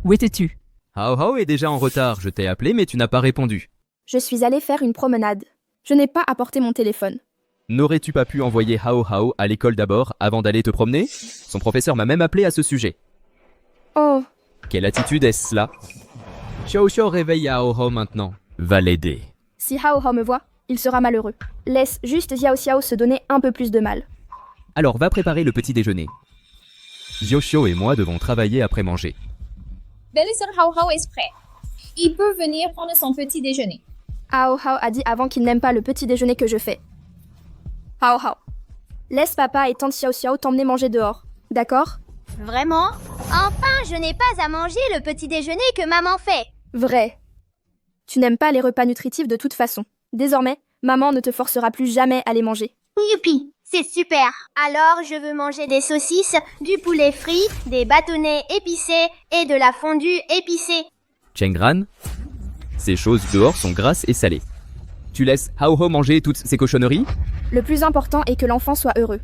Où étais-tu? Hao Hao est déjà en retard, je t'ai appelé mais tu n'as pas répondu. Je suis allée faire une promenade. Je n'ai pas apporté mon téléphone. N'aurais-tu pas pu envoyer Hao Hao à l'école d'abord avant d'aller te promener? Son professeur m'a même appelé à ce sujet. Oh, Quelle attitude est-ce là? Xiao Xiao réveille Hao Hao maintenant. Va l'aider. si Hao Hao me voit, il sera malheureux. Laisse juste Xiao Xiao se donner un peu plus de mal. Alors va préparer le petit déjeuner. Xiao Xiao et moi devons travailler après manger. Belle-sœur Hao Hao est prêt. Il peut venir prendre son petit déjeuner. Hao Hao a dit avant qu'il n'aime pas le petit déjeuner que je fais. Hao Hao, laisse papa et tante Xiao Xiao t'emmener manger dehors. D'accord? Vraiment? Enfin, je n'ai pas à manger le petit déjeuner que maman fait. Vrai. Tu n'aimes pas les repas nutritifs de toute façon. Désormais, maman ne te forcera plus jamais à les manger. Youpi, c'est super. Alors, je veux manger des saucisses, du poulet frit, des bâtonnets épicés et de la fondue épicée. Chengran, ces choses dehors sont grasses et salées. Tu laisses Hao Hao manger toutes ces cochonneries? Le plus important est que l'enfant soit heureux.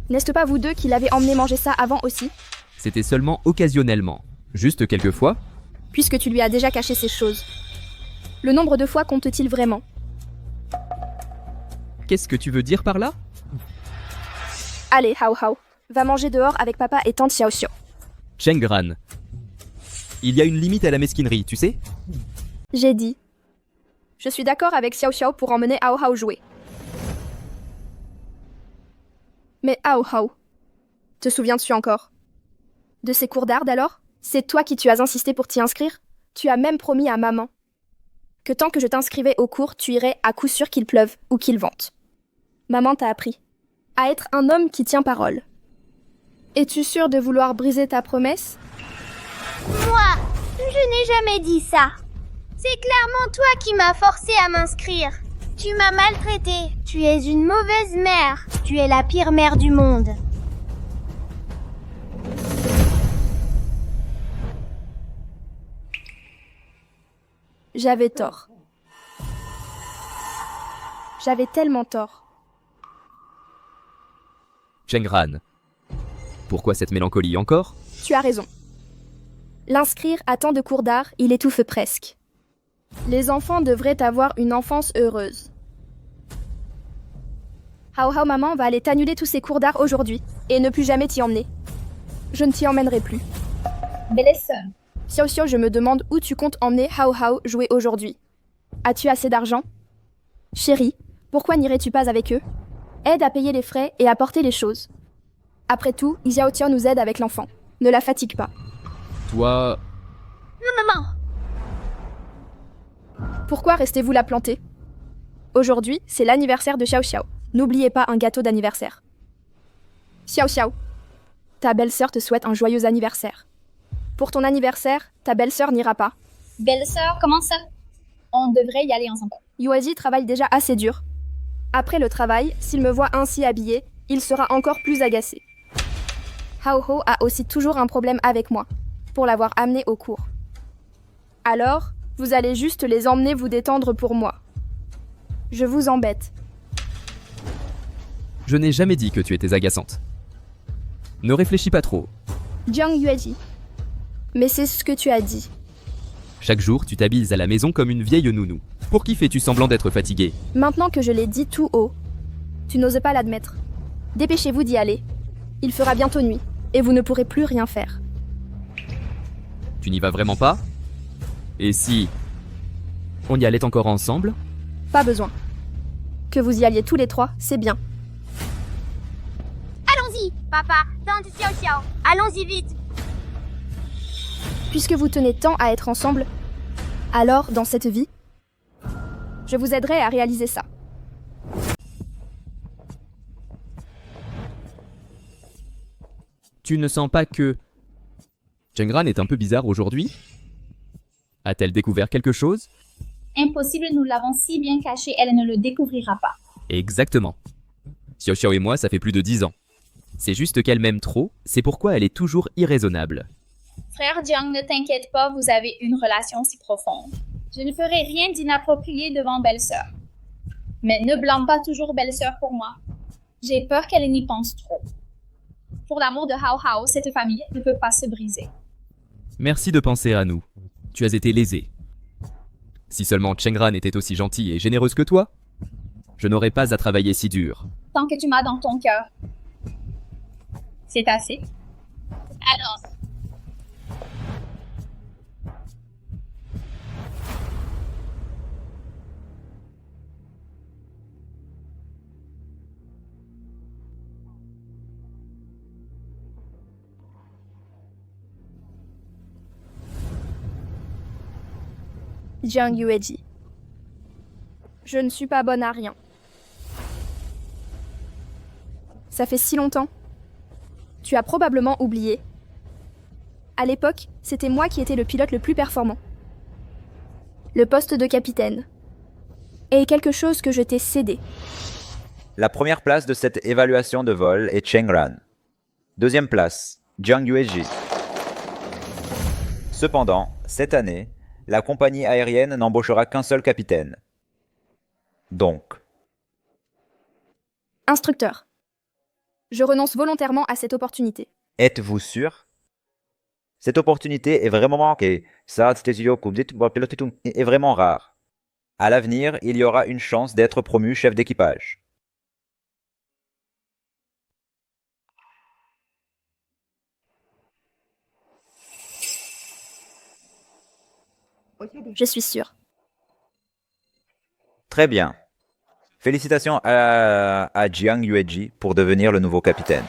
N'est-ce pas vous deux qui l'avez emmené manger ça avant aussi? C'était seulement occasionnellement. Juste quelques fois. Puisque tu lui as déjà caché ces choses. Le nombre de fois compte-t-il vraiment? Qu'est-ce que tu veux dire par là? Allez, Hao Hao, va manger dehors avec papa et tante Xiao Xiao. Chengran, il y a une limite à la mesquinerie, tu sais? J'ai dit. Je suis d'accord avec Xiao Xiao pour emmener Hao Hao jouer. Mais Hao Hao, te souviens-tu encore de ces cours d'art alors? C'est toi qui tu as insisté pour t'y inscrire? Tu as même promis à maman que tant que je t'inscrivais au cours, tu irais à coup sûr qu'il pleuve ou qu'il vente. Maman t'a appris à être un homme qui tient parole. Es-tu sûr de vouloir briser ta promesse? Moi, je n'ai jamais dit ça. C'est clairement toi qui m'as forcé à m'inscrire. Tu m'as maltraitée. Tu es une mauvaise mère. Tu es la pire mère du monde. J'avais tort. J'avais tellement tort. Chengran, pourquoi cette mélancolie encore? Tu as raison. L'inscrire à tant de cours d'art, il étouffe presque. Les enfants devraient avoir une enfance heureuse. Hao Hao maman va aller t'annuler tous ces cours d'art aujourd'hui et ne plus jamais t'y emmener. Je ne t'y emmènerai plus. Belle-sœur, Xiao Xiao, je me demande où tu comptes emmener Hao Hao jouer aujourd'hui. As-tu assez d'argent? Chérie, pourquoi n'irais-tu pas avec eux? Aide à payer les frais et à porter les choses. Après tout, Xiao Xiao nous aide avec l'enfant. Ne la fatigue pas. Toi... Maman, Pourquoi restez-vous là planter? Aujourd'hui, c'est l'anniversaire de Xiao Xiao. N'oubliez pas un gâteau d'anniversaire. Xiao Xiao, ta belle-sœur te souhaite un joyeux anniversaire. Pour ton anniversaire, ta belle-sœur n'ira pas. belle-sœur, comment ça? On devrait y aller ensemble. Yuaji travaille déjà assez dur. Après le travail, s'il me voit ainsi habillée, il sera encore plus agacé. Hao Hao a aussi toujours un problème avec moi, pour l'avoir amené au cours. Alors, vous allez juste les emmener vous détendre pour moi. Je vous embête. Je n'ai jamais dit que tu étais agaçante. Ne réfléchis pas trop. Jiang Yuaji. Mais c'est ce que tu as dit. Chaque jour, tu t'habilles à la maison comme une vieille nounou. Pour qui fais-tu semblant d'être fatiguée? Maintenant que je l'ai dit tout haut, tu n'oses pas l'admettre. Dépêchez-vous d'y aller. Il fera bientôt nuit, et vous ne pourrez plus rien faire. Tu n'y vas vraiment pas? Et si... on y allait encore ensemble? Pas besoin. Que vous y alliez tous les trois, c'est bien. allons-y, papa, tante Xiao Xiao. Allons-y vite. Puisque vous tenez tant à être ensemble, alors, dans cette vie, je vous aiderai à réaliser ça. Tu ne sens pas que... Chengran est un peu bizarre aujourd'hui? A-t-elle découvert quelque chose? Impossible, nous l'avons si bien caché, elle ne le découvrira pas. Exactement. Xiao Xiao et moi, ça fait plus de 10 ans. C'est juste qu'elle m'aime trop, c'est pourquoi elle est toujours irraisonnable. Frère Jiang, ne t'inquiète pas, vous avez une relation si profonde. Je ne ferai rien d'inapproprié devant belle-sœur. Mais ne blâme pas toujours belle-sœur pour moi. J'ai peur qu'elle n'y pense trop. Pour l'amour de Hao Hao, cette famille ne peut pas se briser. Merci de penser à nous. Tu as été lésé. Si seulement Chengran était aussi gentille et généreuse que toi, je n'aurais pas à travailler si dur. Tant que tu m'as dans ton cœur, c'est assez. Alors, Jiang Yueji. Je ne suis pas bonne à rien. Ça fait si longtemps. Tu as probablement oublié. À l'époque, c'était moi qui étais le pilote le plus performant. Le poste de capitaine. Et quelque chose que je t'ai cédé. La première place de cette évaluation de vol est Chengran. Deuxième place, Jiang Yueji. Cependant, cette année, la compagnie aérienne n'embauchera qu'un seul capitaine. Donc, Instructeur. Je renonce volontairement à cette opportunité. êtes-vous sûr? Cette opportunité est vraiment manquée. Ça, est vraiment rare. À l'avenir, il y aura une chance d'être promu chef d'équipage. Je suis sûre. Très bien. Félicitations à Jiang Yueji pour devenir le nouveau capitaine.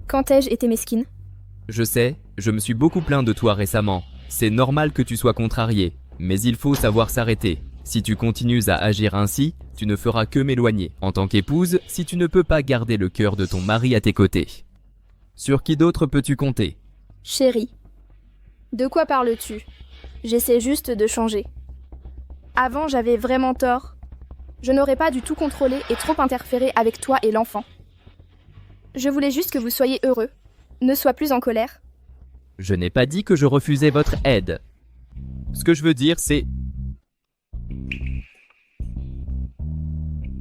Quand ai-je été mesquine? Je sais, je me suis beaucoup plaint de toi récemment. C'est normal que tu sois contrarié, mais il faut savoir s'arrêter. Si tu continues à agir ainsi, tu ne feras que m'éloigner. En tant qu'épouse, si tu ne peux pas garder le cœur de ton mari à tes côtés. Sur qui d'autre peux-tu compter? Chérie. De quoi parles-tu? J'essaie juste de changer. Avant, j'avais vraiment tort. Je n'aurais pas du tout contrôlé et trop interféré avec toi et l'enfant. Je voulais juste que vous soyez heureux. Ne sois plus en colère. Je n'ai pas dit que je refusais votre aide. Ce que je veux dire, c'est...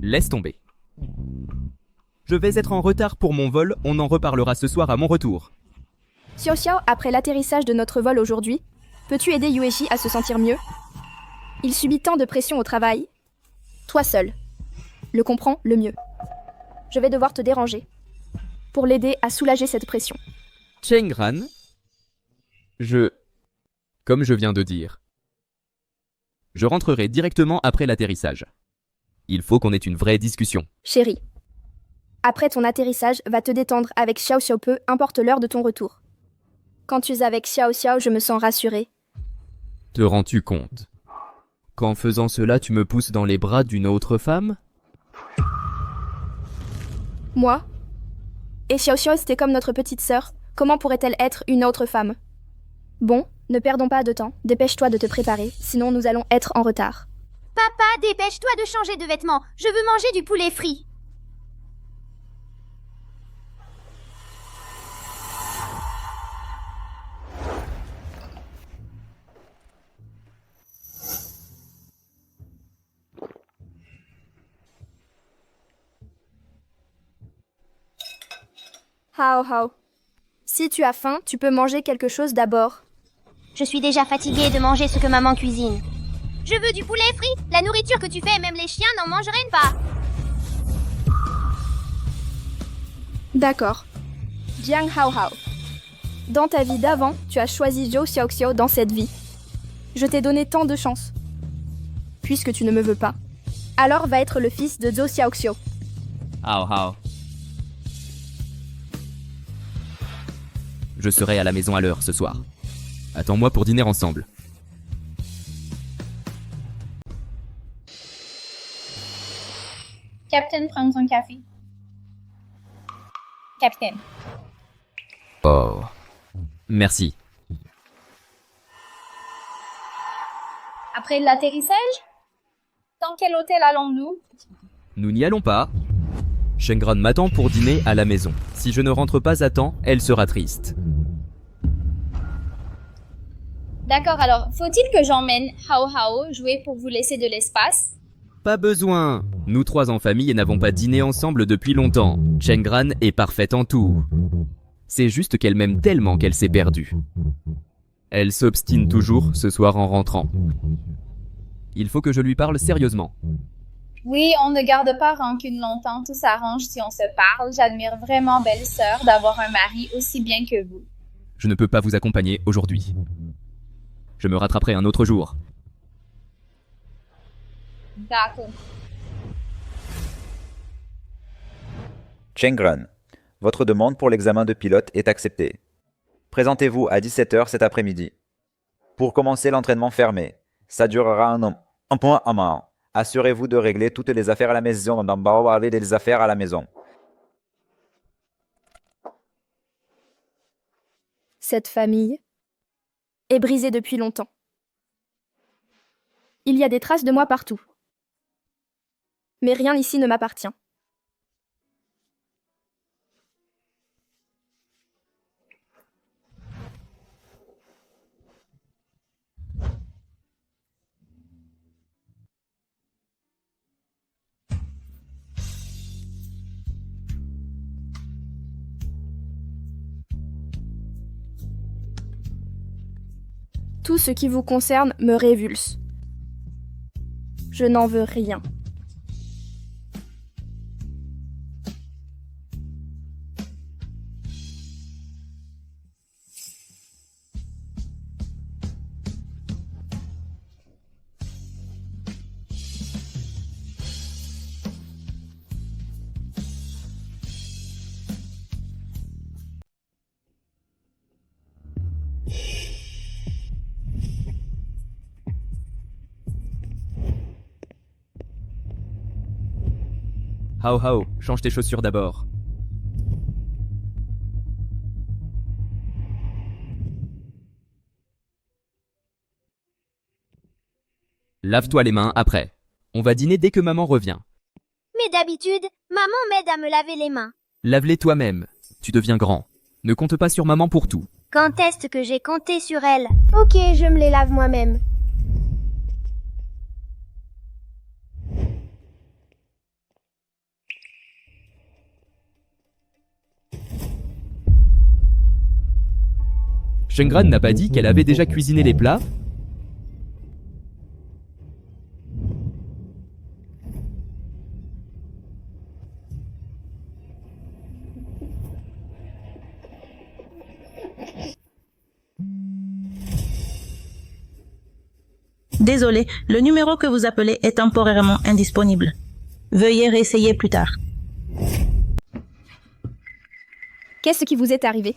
Laisse tomber. Je vais être en retard pour mon vol, on en reparlera ce soir à mon retour. Xiao Xiao, après l'atterrissage de notre vol aujourd'hui, peux-tu aider Yueji à se sentir mieux? Il subit tant de pression au travail. Toi seul. Le comprends le mieux. Je vais devoir te déranger. Pour l'aider à soulager cette pression. Chengran, comme je viens de dire, je rentrerai directement après l'atterrissage. Il faut qu'on ait une vraie discussion. Chérie, après ton atterrissage, va te détendre avec Xiao Xiao peu, importe l'heure de ton retour. Quand tu es avec Xiao Xiao, je me sens rassurée. Te rends-tu compte qu'en faisant cela, tu me pousses dans les bras d'une autre femme? Moi? Et Xiao Xiao, c'était comme notre petite sœur. Comment pourrait-elle être une autre femme? Bon, ne perdons pas de temps. Dépêche-toi de te préparer, sinon nous allons être en retard. Papa, dépêche-toi de changer de vêtements. Je veux manger du poulet frit. Hao Hao. Si tu as faim, tu peux manger quelque chose d'abord. Je suis déjà fatiguée de manger ce que maman cuisine. Je veux du poulet frit. La nourriture que tu fais, même les chiens n'en mangeraient pas. D'accord. Jiang Hao Hao. Dans ta vie d'avant, tu as choisi Zhou Xiaoxiao dans cette vie. Je t'ai donné tant de chance. Puisque tu ne me veux pas, alors va être le fils de Zhou Xiaoxiao. Hao hao. Je serai à la maison à l'heure ce soir. Attends-moi pour dîner ensemble. Capitaine, prends un café. Capitaine. Oh. Merci. Après l'atterrissage? Dans quel hôtel allons-nous? Nous n'y allons pas. Shengran m'attend pour dîner à la maison. Si je ne rentre pas à temps, elle sera triste. D'accord, alors, faut-il que j'emmène Hao Hao jouer pour vous laisser de l'espace? Pas besoin. Nous trois en famille n'avons pas dîné ensemble depuis longtemps. Shengran est parfaite en tout. C'est juste qu'elle m'aime tellement qu'elle s'est perdue. Elle s'obstine toujours ce soir en rentrant. Il faut que je lui parle sérieusement. Oui, on ne garde pas rancune longtemps, tout s'arrange si on se parle. J'admire vraiment belle-sœur d'avoir un mari aussi bien que vous. Je ne peux pas vous accompagner aujourd'hui. Je me rattraperai un autre jour. D'accord. Shengran, votre demande pour l'examen de pilote est acceptée. Présentez-vous à 17h cet après-midi. Pour commencer l'entraînement fermé, ça durera un point à main. Assurez-vous de régler toutes les affaires à la maison. Des affaires à la maison. Cette famille est brisée depuis longtemps. Il y a des traces de moi partout. Mais rien ici ne m'appartient. Tout ce qui vous concerne me révulse. Je n'en veux rien. Hao Hao, change tes chaussures d'abord. Lave-toi les mains après. On va dîner dès que maman revient. Mais d'habitude, maman m'aide à me laver les mains. Lave-les toi-même. Tu deviens grand. Ne compte pas sur maman pour tout. Quand est-ce que j'ai compté sur elle? Ok, je me les lave moi-même. Shengran n'a pas dit qu'elle avait déjà cuisiné les plats? Désolé, le numéro que vous appelez est temporairement indisponible. Veuillez réessayer plus tard. Qu'est-ce qui vous est arrivé?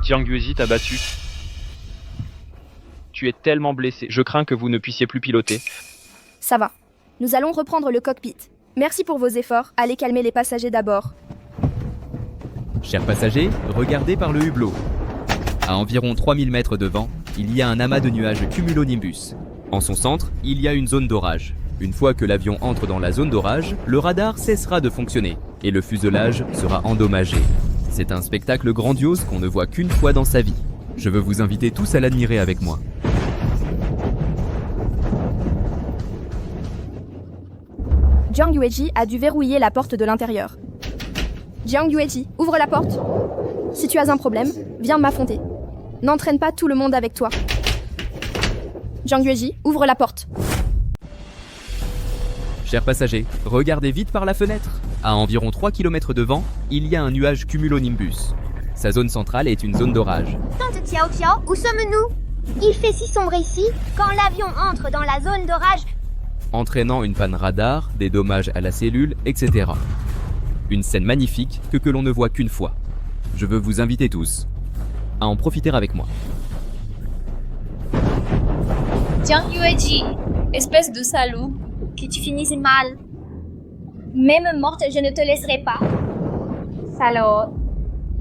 Jiang Yuezi t'a battu. Tu es tellement blessé. Je crains que vous ne puissiez plus piloter. Ça va. Nous allons reprendre le cockpit. Merci pour vos efforts. Allez calmer les passagers d'abord. Chers passagers, regardez par le hublot. À environ 3000 mètres devant, il y a un amas de nuages cumulonimbus. En son centre, il y a une zone d'orage. Une fois que l'avion entre dans la zone d'orage, le radar cessera de fonctionner et le fuselage sera endommagé. C'est un spectacle grandiose qu'on ne voit qu'une fois dans sa vie. Je veux vous inviter tous à l'admirer avec moi. Jiang Yueji a dû verrouiller la porte de l'intérieur. Jiang Yueji, ouvre la porte. Si tu as un problème, viens m'affronter. N'entraîne pas tout le monde avec toi. Jiang Yueji, ouvre la porte. Chers passagers, regardez vite par la fenêtre. À environ 3 km devant, il y a un nuage cumulonimbus. Sa zone centrale est une zone d'orage. Tante Xiao Xiao, où sommes-nous? Il fait si sombre ici. Quand l'avion entre dans la zone d'orage, Entraînant une panne radar, des dommages à la cellule, etc. Une scène magnifique que l'on ne voit qu'une fois. Je veux vous inviter tous à en profiter avec moi. Jiang Yueji, espèce de salaud, que tu finisses mal. Même morte, je ne te laisserai pas. Salaud.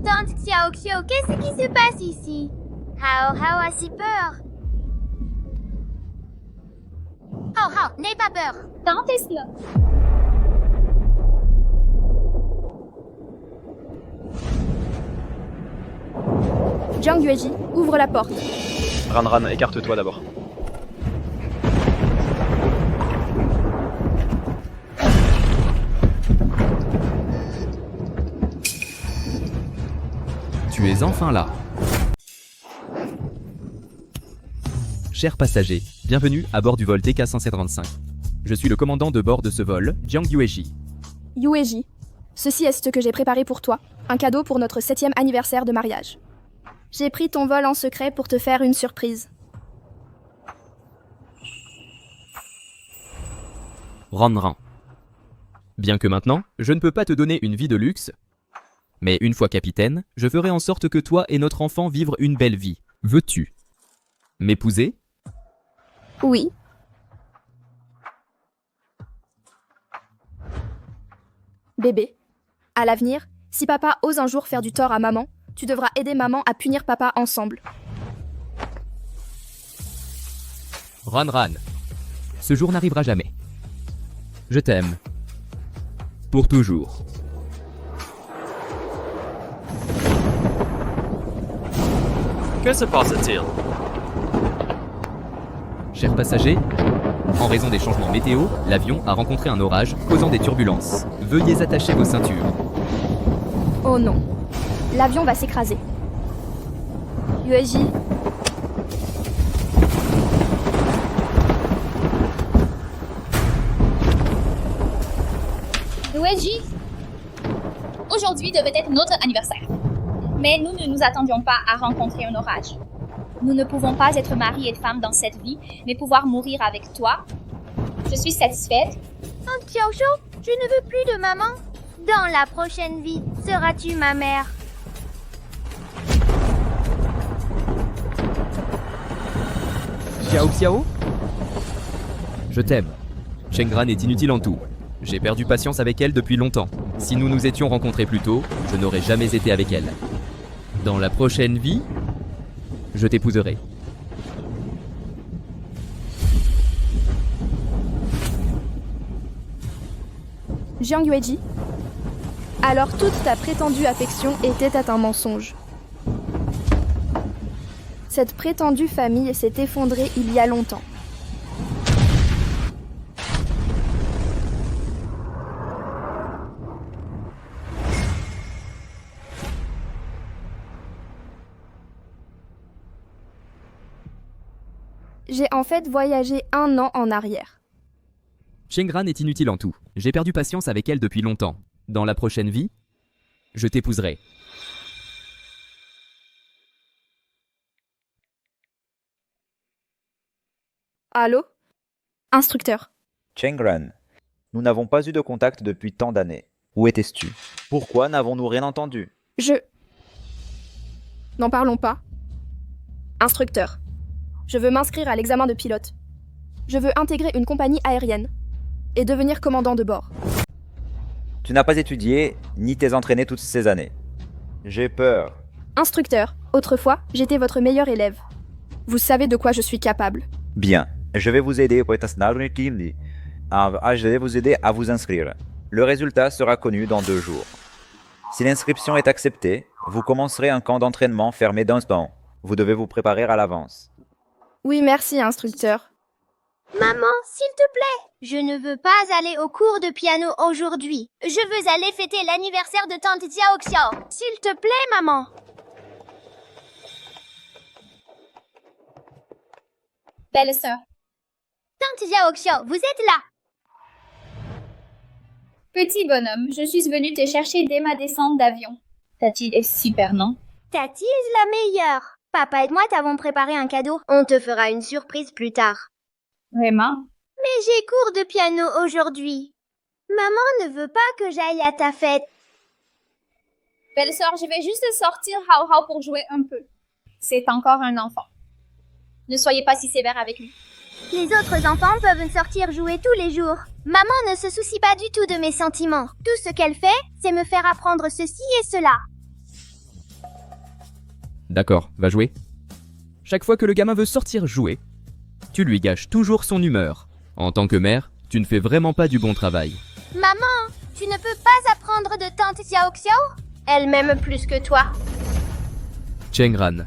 Tante Xiao Xiao, qu'est-ce qui se passe ici? Hao Hao a si peur. Oh, oh, n'aie pas peur. Tentez cela. Jiang Yueji, ouvre la porte. Ranran, écarte-toi d'abord. Tu es enfin là. Chers passagers, bienvenue à bord du vol TK-135. Je suis le commandant de bord de ce vol, Jiang Yueji. Yueji, ceci est ce que j'ai préparé pour toi, un cadeau pour notre 7e anniversaire de mariage. J'ai pris ton vol en secret pour te faire une surprise. Ranran. Bien que maintenant, je ne peux pas te donner une vie de luxe, mais une fois capitaine, je ferai en sorte que toi et notre enfant vivent une belle vie. Veux-tu m'épouser? Oui. Bébé, à l'avenir, si papa ose un jour faire du tort à maman, tu devras aider maman à punir papa ensemble. Ranran. Ce jour n'arrivera jamais. Je t'aime. Pour toujours. Que se passe-t-il? Chers passagers, en raison des changements météo, l'avion a rencontré un orage causant des turbulences. Veuillez attacher vos ceintures. Oh non, l'avion va s'écraser. Yueji, Yueji, aujourd'hui devait être notre anniversaire. Mais nous ne nous attendions pas à rencontrer un orage. Nous ne pouvons pas être mari et femme dans cette vie, mais pouvoir mourir avec toi. Je suis satisfaite. Tante Xiaoxiao, je ne veux plus de maman. Dans la prochaine vie, seras-tu ma mère? Xiao Xiao? Je t'aime. Shengran est inutile en tout. J'ai perdu patience avec elle depuis longtemps. Si nous nous étions rencontrés plus tôt, je n'aurais jamais été avec elle. Dans la prochaine vie, je t'épouserai. Jiang Yueji. Alors toute ta prétendue affection était un mensonge. Cette prétendue famille s'est effondrée il y a longtemps. J'ai en fait voyagé 1 an en arrière. Shengran est inutile en tout. J'ai perdu patience avec elle depuis longtemps. Dans la prochaine vie, je t'épouserai. Allô? Instructeur. Chengran, nous n'avons pas eu de contact depuis tant d'années. Où étais-tu? Pourquoi n'avons-nous rien entendu? N'en parlons pas. Instructeur. Je veux m'inscrire à l'examen de pilote. Je veux intégrer une compagnie aérienne et devenir commandant de bord. Tu n'as pas étudié, ni t'es entraîné toutes ces années. J'ai peur. Instructeur, autrefois, j'étais votre meilleur élève. Vous savez de quoi je suis capable. Bien, je vais vous aider je vais vous aider à vous inscrire. Le résultat sera connu dans 2 jours. Si l'inscription est acceptée, vous commencerez un camp d'entraînement fermé d'1 an. Vous devez vous préparer à l'avance. Oui, merci, instructeur. Maman, s'il te plaît, je ne veux pas aller au cours de piano aujourd'hui. Je veux aller fêter l'anniversaire de tante Xiaoxiao. S'il te plaît, maman. Belle-sœur, Tante Xiaoxiao, vous êtes là. petit bonhomme, je suis venue te chercher dès ma descente d'avion. Tati est super, non? Tati est la meilleure. Papa et moi t'avons préparé un cadeau. On te fera une surprise plus tard. Vraiment? Mais j'ai cours de piano aujourd'hui. Maman ne veut pas que j'aille à ta fête. Belle-sœur, je vais juste sortir Hao Hao pour jouer un peu. C'est encore un enfant. Ne soyez pas si sévère avec lui. Les autres enfants peuvent sortir jouer tous les jours. Maman ne se soucie pas du tout de mes sentiments. Tout ce qu'elle fait, c'est me faire apprendre ceci et cela. D'accord, va jouer. Chaque fois que le gamin veut sortir jouer, tu lui gâches toujours son humeur. En tant que mère, tu ne fais vraiment pas du bon travail. Maman, tu ne peux pas apprendre de tante Xiao Xiao? Elle m'aime plus que toi. Chengran.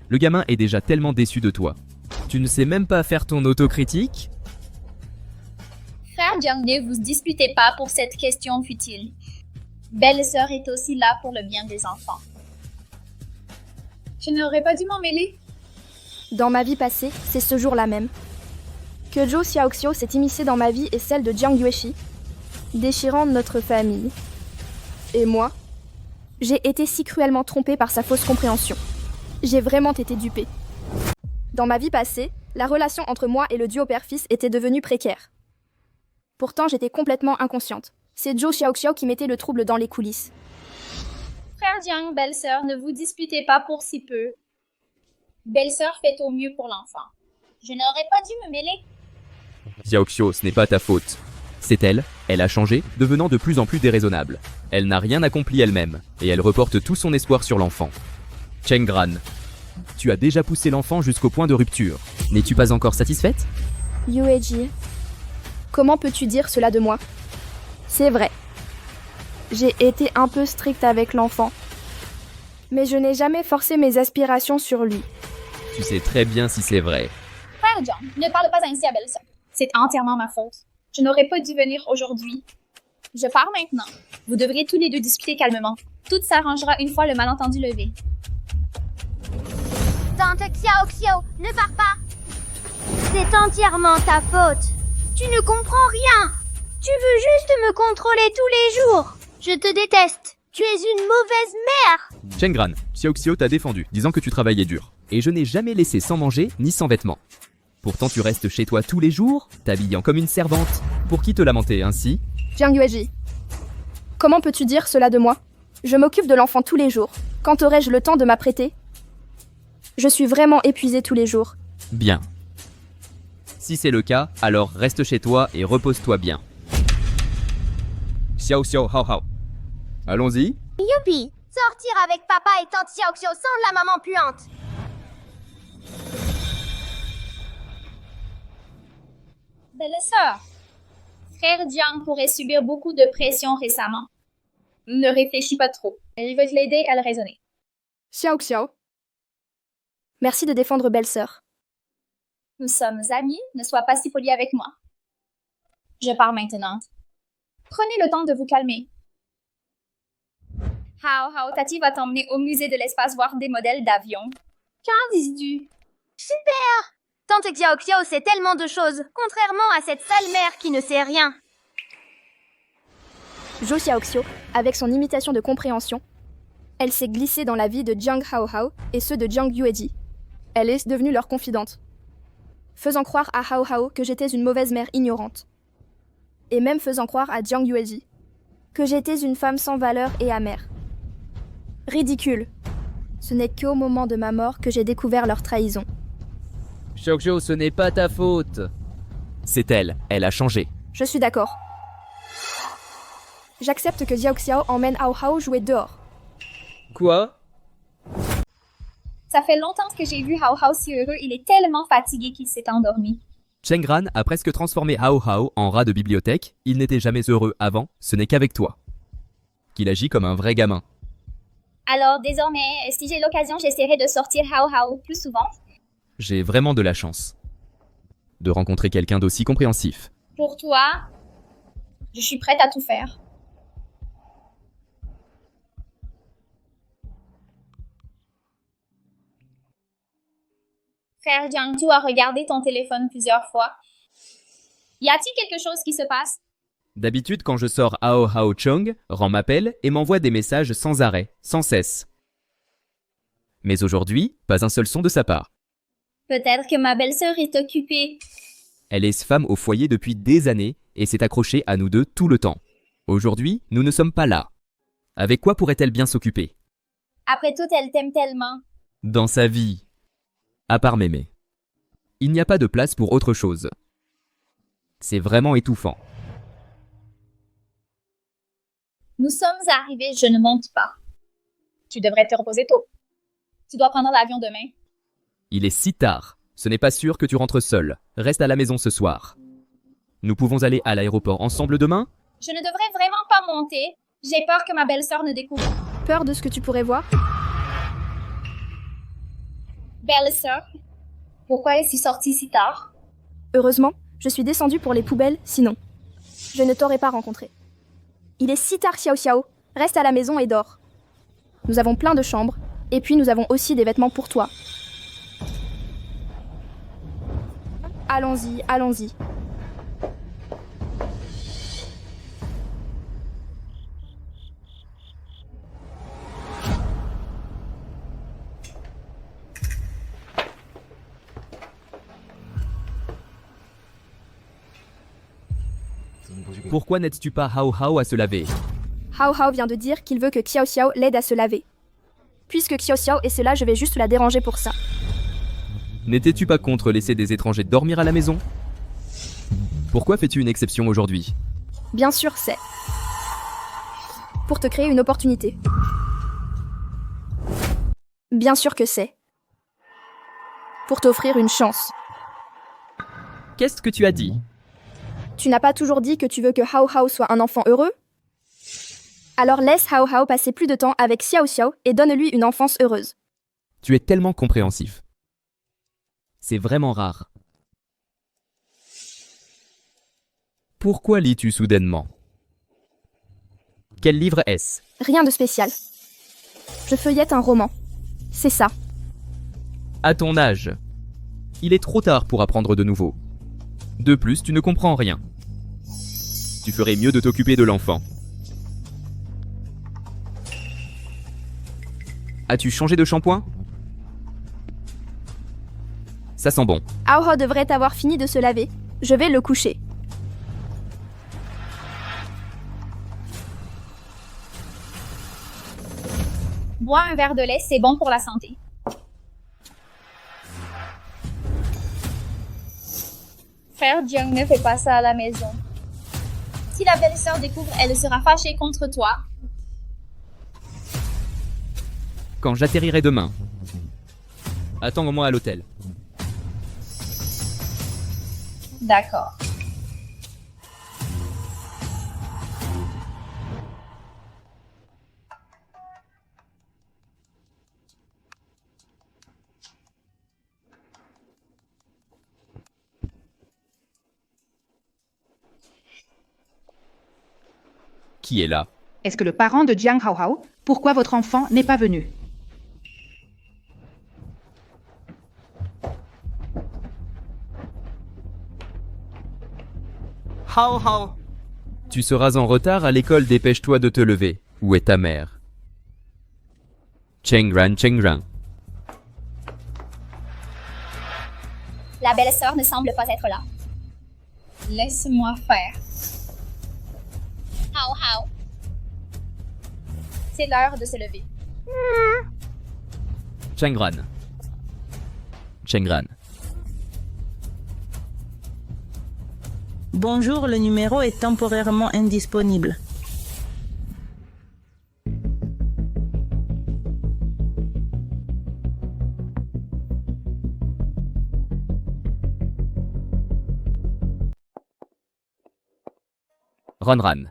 Le gamin est déjà tellement déçu de toi. Tu ne sais même pas faire ton autocritique? Frère Jiang, ne vous disputez pas pour cette question futile. Belle-sœur est aussi là pour le bien des enfants. Je n'aurais pas dû m'en mêler. Dans ma vie passée, c'est ce jour-là même que Zhou Xiaoxiu s'est immiscé dans ma vie et celle de Jiang Yueshi, déchirant notre famille. Et moi, j'ai été si cruellement trompée par sa fausse compréhension. J'ai vraiment été dupée. Dans ma vie passée, la relation entre moi et le duo père-fils était devenue précaire. Pourtant, j'étais complètement inconsciente. C'est Zhou Xiaoxiu qui mettait le trouble dans les coulisses. Frère Jiang, belle-sœur, ne vous disputez pas pour si peu. Belle-sœur fait au mieux pour l'enfant. Je n'aurais pas dû me mêler. Xiaoxiu, ce n'est pas ta faute. C'est elle, elle a changé, devenant de plus en plus déraisonnable. Elle n'a rien accompli elle-même, et elle reporte tout son espoir sur l'enfant. Chengran, tu as déjà poussé l'enfant jusqu'au point de rupture. N'es-tu pas encore satisfaite? Yueji, comment peux-tu dire cela de moi? C'est vrai. J'ai été un peu stricte avec l'enfant. Mais je n'ai jamais forcé mes aspirations sur lui. Tu sais très bien si c'est vrai. Frère Jiang, ne parle pas ainsi à belle-sœur. C'est entièrement ma faute. Je n'aurais pas dû venir aujourd'hui. Je pars maintenant. Vous devrez tous les deux discuter calmement. Tout s'arrangera une fois le malentendu levé. Tante Xiao Xiao, ne pars pas. C'est entièrement ta faute. Tu ne comprends rien. Tu veux juste me contrôler tous les jours. Je te déteste. Tu es une mauvaise mère. Chengran, Xiaoxiu t'a défendu, disant que tu travaillais dur. Et je n'ai jamais laissé sans manger ni sans vêtements. Pourtant tu restes chez toi tous les jours, t'habillant comme une servante. Pour qui te lamenter ainsi? Jiang Yueji, comment peux-tu dire cela de moi? Je m'occupe de l'enfant tous les jours. Quand aurai-je le temps de m'apprêter? Je suis vraiment épuisée tous les jours. Bien. Si c'est le cas, alors reste chez toi et repose-toi bien. Xiaoxiu hao hao. Allons-y. Youpi, sortir avec papa et tante Xiao Xiao sans la maman puante. Belle-sœur, frère Jiang pourrait subir beaucoup de pression récemment. Ne réfléchis pas trop. Je vais l'aider à le raisonner. Xiaoxiu, merci de défendre belle-sœur. Nous sommes amis, ne sois pas si poli avec moi. Je pars maintenant. Prenez le temps de vous calmer. Hao Hao, Tati va t'emmener au musée de l'espace voir des modèles d'avions. Qu'en dis-tu? Super. Tante Xiao Xiao sait tellement de choses, contrairement à cette sale mère qui ne sait rien. Zhou Xiaoxiu, avec son imitation de compréhension, elle s'est glissée dans la vie de Jiang Hao Hao et ceux de Jiang Yueji. Elle est devenue leur confidente, faisant croire à Hao Hao que j'étais une mauvaise mère ignorante. Et même faisant croire à Jiang Yueji que j'étais une femme sans valeur et amère. Ridicule. Ce n'est qu'au moment de ma mort que j'ai découvert leur trahison. Xiaoxiu, ce n'est pas ta faute. C'est elle, elle a changé. Je suis d'accord. J'accepte que Xiaoxiu emmène Hao Hao jouer dehors. Quoi? Ça fait longtemps que j'ai vu Hao Hao si heureux, il est tellement fatigué qu'il s'est endormi. Chengran a presque transformé Hao Hao en rat de bibliothèque. Il n'était jamais heureux avant, ce n'est qu'avec toi. Qu'il agit comme un vrai gamin. Alors désormais, si j'ai l'occasion, j'essaierai de sortir Hao Hao plus souvent. J'ai vraiment de la chance de rencontrer quelqu'un d'aussi compréhensif. Pour toi, je suis prête à tout faire. Frère Jiang, tu as regardé ton téléphone plusieurs fois. Y a-t-il quelque chose qui se passe? D'habitude, quand je sors, Hao Hao Chong m'appelle et m'envoie des messages sans arrêt, sans cesse. Mais aujourd'hui, pas un seul son de sa part. Peut-être que ma belle-sœur est occupée. Elle est femme au foyer depuis des années et s'est accrochée à nous deux tout le temps. Aujourd'hui, nous ne sommes pas là. Avec quoi pourrait-elle bien s'occuper? Après tout, elle t'aime tellement. Dans sa vie. À part m'aimer. Il n'y a pas de place pour autre chose. C'est vraiment étouffant. Nous sommes arrivés, je ne monte pas. Tu devrais te reposer tôt. Tu dois prendre l'avion demain. Il est si tard. Ce n'est pas sûr que tu rentres seul. Reste à la maison ce soir. Nous pouvons aller à l'aéroport ensemble demain? Je ne devrais vraiment pas monter. J'ai peur que ma belle-sœur ne découvre. Peur de ce que tu pourrais voir? Belle-sœur, pourquoi es-tu sortie si tard? Heureusement, je suis descendue pour les poubelles, sinon je ne t'aurais pas rencontré. Il est si tard, Xiao Xiao. Reste à la maison et dors. Nous avons plein de chambres, et puis nous avons aussi des vêtements pour toi. Allons-y, allons-y. Pourquoi n'aides-tu pas Hao Hao à se laver? Hao Hao vient de dire qu'il veut que Xiao Xiao l'aide à se laver. Puisque Xiao Xiao est cela, je vais juste la déranger pour ça. N'étais-tu pas contre laisser des étrangers dormir à la maison? Pourquoi fais-tu une exception aujourd'hui? Bien sûr, c'est pour te créer une opportunité. Bien sûr que c'est pour t'offrir une chance. Qu'est-ce que tu as dit? Tu n'as pas toujours dit que tu veux que Hao Hao soit un enfant heureux? Alors laisse Hao Hao passer plus de temps avec Xiao Xiao et donne-lui une enfance heureuse. Tu es tellement compréhensif. C'est vraiment rare. Pourquoi lis-tu soudainement? Quel livre est-ce? Rien de spécial. Je feuillette un roman. C'est ça. À ton âge, il est trop tard pour apprendre de nouveau. De plus, tu ne comprends rien. Tu ferais mieux de t'occuper de l'enfant. As-tu changé de shampoing? Ça sent bon. Hao Hao devrait avoir fini de se laver. Je vais le coucher. Bois un verre de lait, c'est bon pour la santé. Frère Jiang ne fait pas ça à la maison. Si la belle-sœur découvre, elle sera fâchée contre toi. Quand j'atterrirai demain. Attends-moi à l'hôtel. D'accord. Qui est là? Est-ce que le parent de Jiang Hao Hao? Pourquoi votre enfant n'est pas venu? Hao Hao. Tu seras en retard à l'école, dépêche-toi de te lever. Où est ta mère? Chengran, Chengran. La belle-sœur ne semble pas être là. Laisse-moi faire. Hao Hao. C'est l'heure de se lever. Chengran. Chengran. Bonjour, le numéro est temporairement indisponible. Ronran.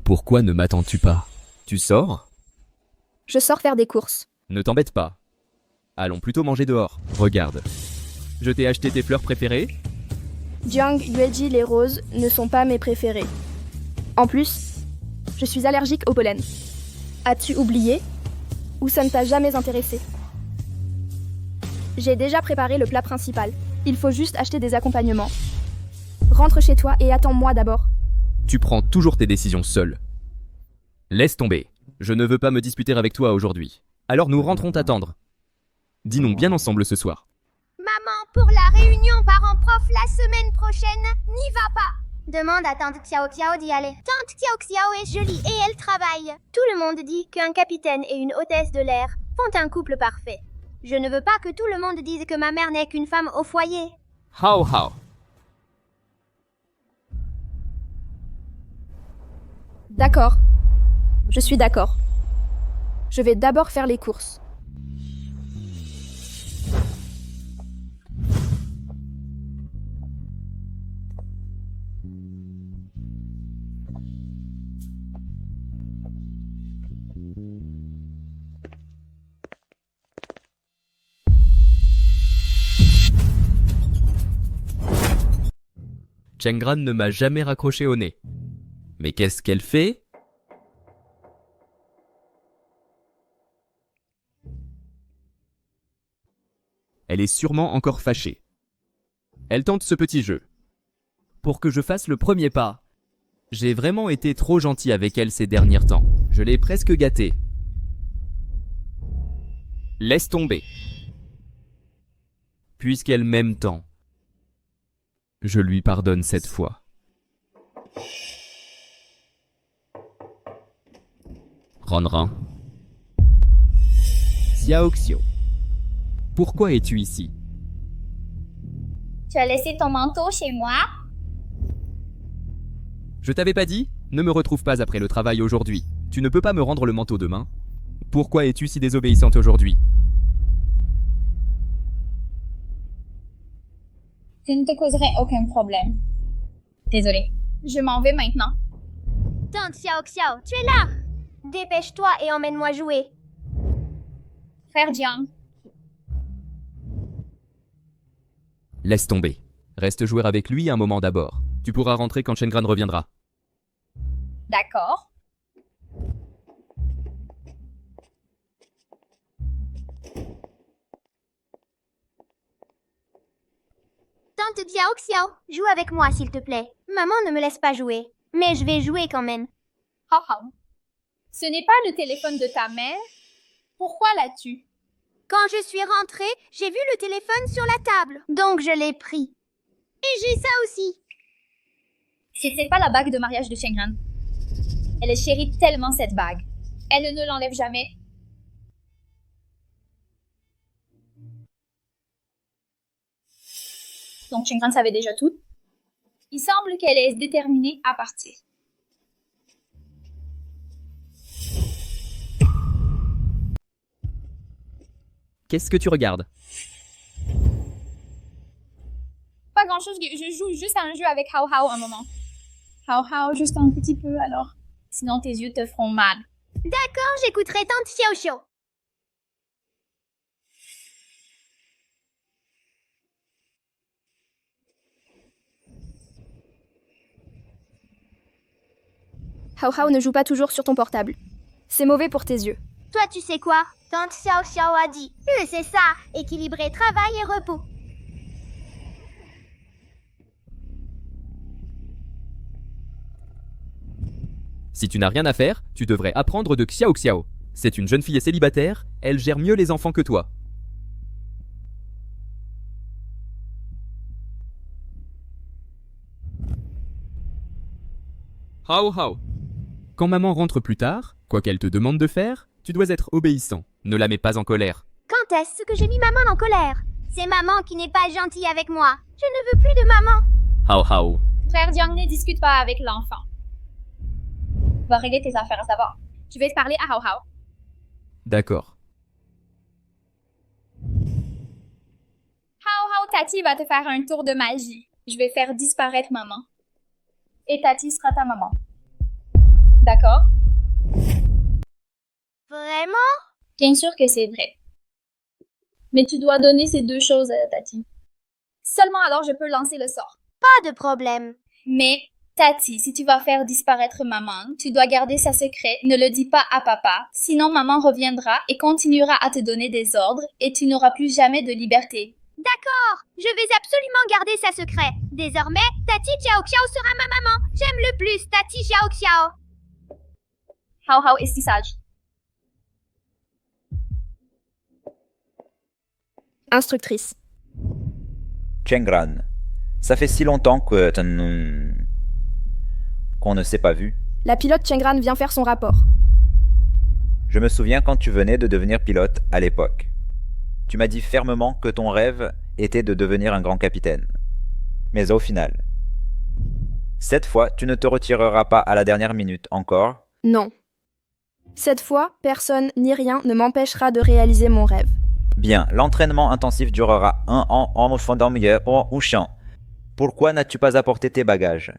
Pourquoi ne m'attends-tu pas? Tu sors? Je sors faire des courses. Ne t'embête pas. Allons plutôt manger dehors. Regarde. Je t'ai acheté tes fleurs préférées? Jiang Yueji, les roses ne sont pas mes préférées. En plus, je suis allergique au pollen. As-tu oublié? Ou ça ne t'a jamais intéressé? J'ai déjà préparé le plat principal. Il faut juste acheter des accompagnements. Rentre chez toi et attends-moi d'abord. Tu prends toujours tes décisions seul. Laisse tomber. Je ne veux pas me disputer avec toi aujourd'hui. Alors nous rentrons t'attendre. Dînons bien ensemble ce soir. Maman, pour la réunion parents-prof la semaine prochaine, n'y va pas. Demande à tante Xiao Xiao d'y aller. Tante Xiao Xiao est jolie et elle travaille. Tout le monde dit qu'un capitaine et une hôtesse de l'air font un couple parfait. Je ne veux pas que tout le monde dise que ma mère n'est qu'une femme au foyer. Hao Hao. D'accord. Je suis d'accord. Je vais d'abord faire les courses. Chengran ne m'a jamais raccroché au nez. Mais qu'est-ce qu'elle fait? Elle est sûrement encore fâchée. Elle tente ce petit jeu. Pour que je fasse le premier pas. J'ai vraiment été trop gentil avec elle ces derniers temps. Je l'ai presque gâtée. Laisse tomber. Puisqu'elle m'aime tant. Je lui pardonne cette fois. Ranran. Xiaoxiao. Pourquoi es-tu ici? Tu as laissé ton manteau chez moi? Je t'avais pas dit? Ne me retrouve pas après le travail aujourd'hui. Tu ne peux pas me rendre le manteau demain. Pourquoi es-tu si désobéissante aujourd'hui? Je ne te causerai aucun problème. Désolée. Je m'en vais maintenant. Tante Xiao Xiao, tu es là! Dépêche-toi et emmène-moi jouer. Frère Jiang, Laisse tomber. Reste jouer avec lui un moment d'abord. Tu pourras rentrer quand Chengran reviendra. d'accord. Tante Xiao Xiao, joue avec moi s'il te plaît. Maman ne me laisse pas jouer. Mais je vais jouer quand même. Hao Hao. Ce n'est pas le téléphone de ta mère? Pourquoi l'as-tu? Quand je suis rentrée, j'ai vu le téléphone sur la table. Donc je l'ai pris. Et j'ai ça aussi. C'était pas la bague de mariage de Chengran. Elle chérit tellement cette bague. Elle ne l'enlève jamais. Donc Chengran savait déjà tout. Il semble qu'elle est déterminée à partir. Qu'est-ce que tu regardes? Pas grand-chose, je joue juste à un jeu avec Hao Hao un moment. Hao Hao, juste un petit peu alors. Sinon tes yeux te feront mal. D'accord, j'écouterai Tante Xiao Xiao. Hao Hao ne joue pas toujours sur ton portable. C'est mauvais pour tes yeux. Toi, tu sais quoi? Tante Xiao Xiao a dit. C'est ça, équilibrer travail et repos. Si tu n'as rien à faire, tu devrais apprendre de Xiao Xiao. C'est une jeune fille célibataire, elle gère mieux les enfants que toi. Hao Hao. Quand maman rentre plus tard, quoi qu'elle te demande de faire, tu dois être obéissant. Ne la mets pas en colère. Quand est-ce que j'ai mis maman en colère? C'est maman qui n'est pas gentille avec moi. Je ne veux plus de maman. Hao Hao. Frère Jiang ne discute pas avec l'enfant. Va régler tes affaires à savoir. Je vais te parler à Hao Hao. D'accord. Hao Hao, Tati va te faire un tour de magie. Je vais faire disparaître maman. Et Tati sera ta maman. D'accord? Vraiment? Bien sûr que c'est vrai. Mais tu dois donner ces deux choses à Tati. Seulement alors je peux lancer le sort. Pas de problème. Mais, Tati, si tu vas faire disparaître maman, tu dois garder ça secret, ne le dis pas à papa, sinon maman reviendra et continuera à te donner des ordres et tu n'auras plus jamais de liberté. D'accord, je vais absolument garder ça secret. Désormais, Tati Xiao Xiao sera ma maman. J'aime le plus Tati Xiao Xiao. Hao Hao est si sage. Instructrice. Chengran, ça fait si longtemps que qu'on ne s'est pas vu. La pilote Chengran vient faire son rapport. Je me souviens quand tu venais de devenir pilote à l'époque. Tu m'as dit fermement que ton rêve était de devenir un grand capitaine. Mais au final, cette fois, tu ne te retireras pas à la dernière minute encore. Non. Cette fois, personne ni rien ne m'empêchera de réaliser mon rêve. Bien, l'entraînement intensif durera 1 an en fondant au champ. Pourquoi n'as-tu pas apporté tes bagages?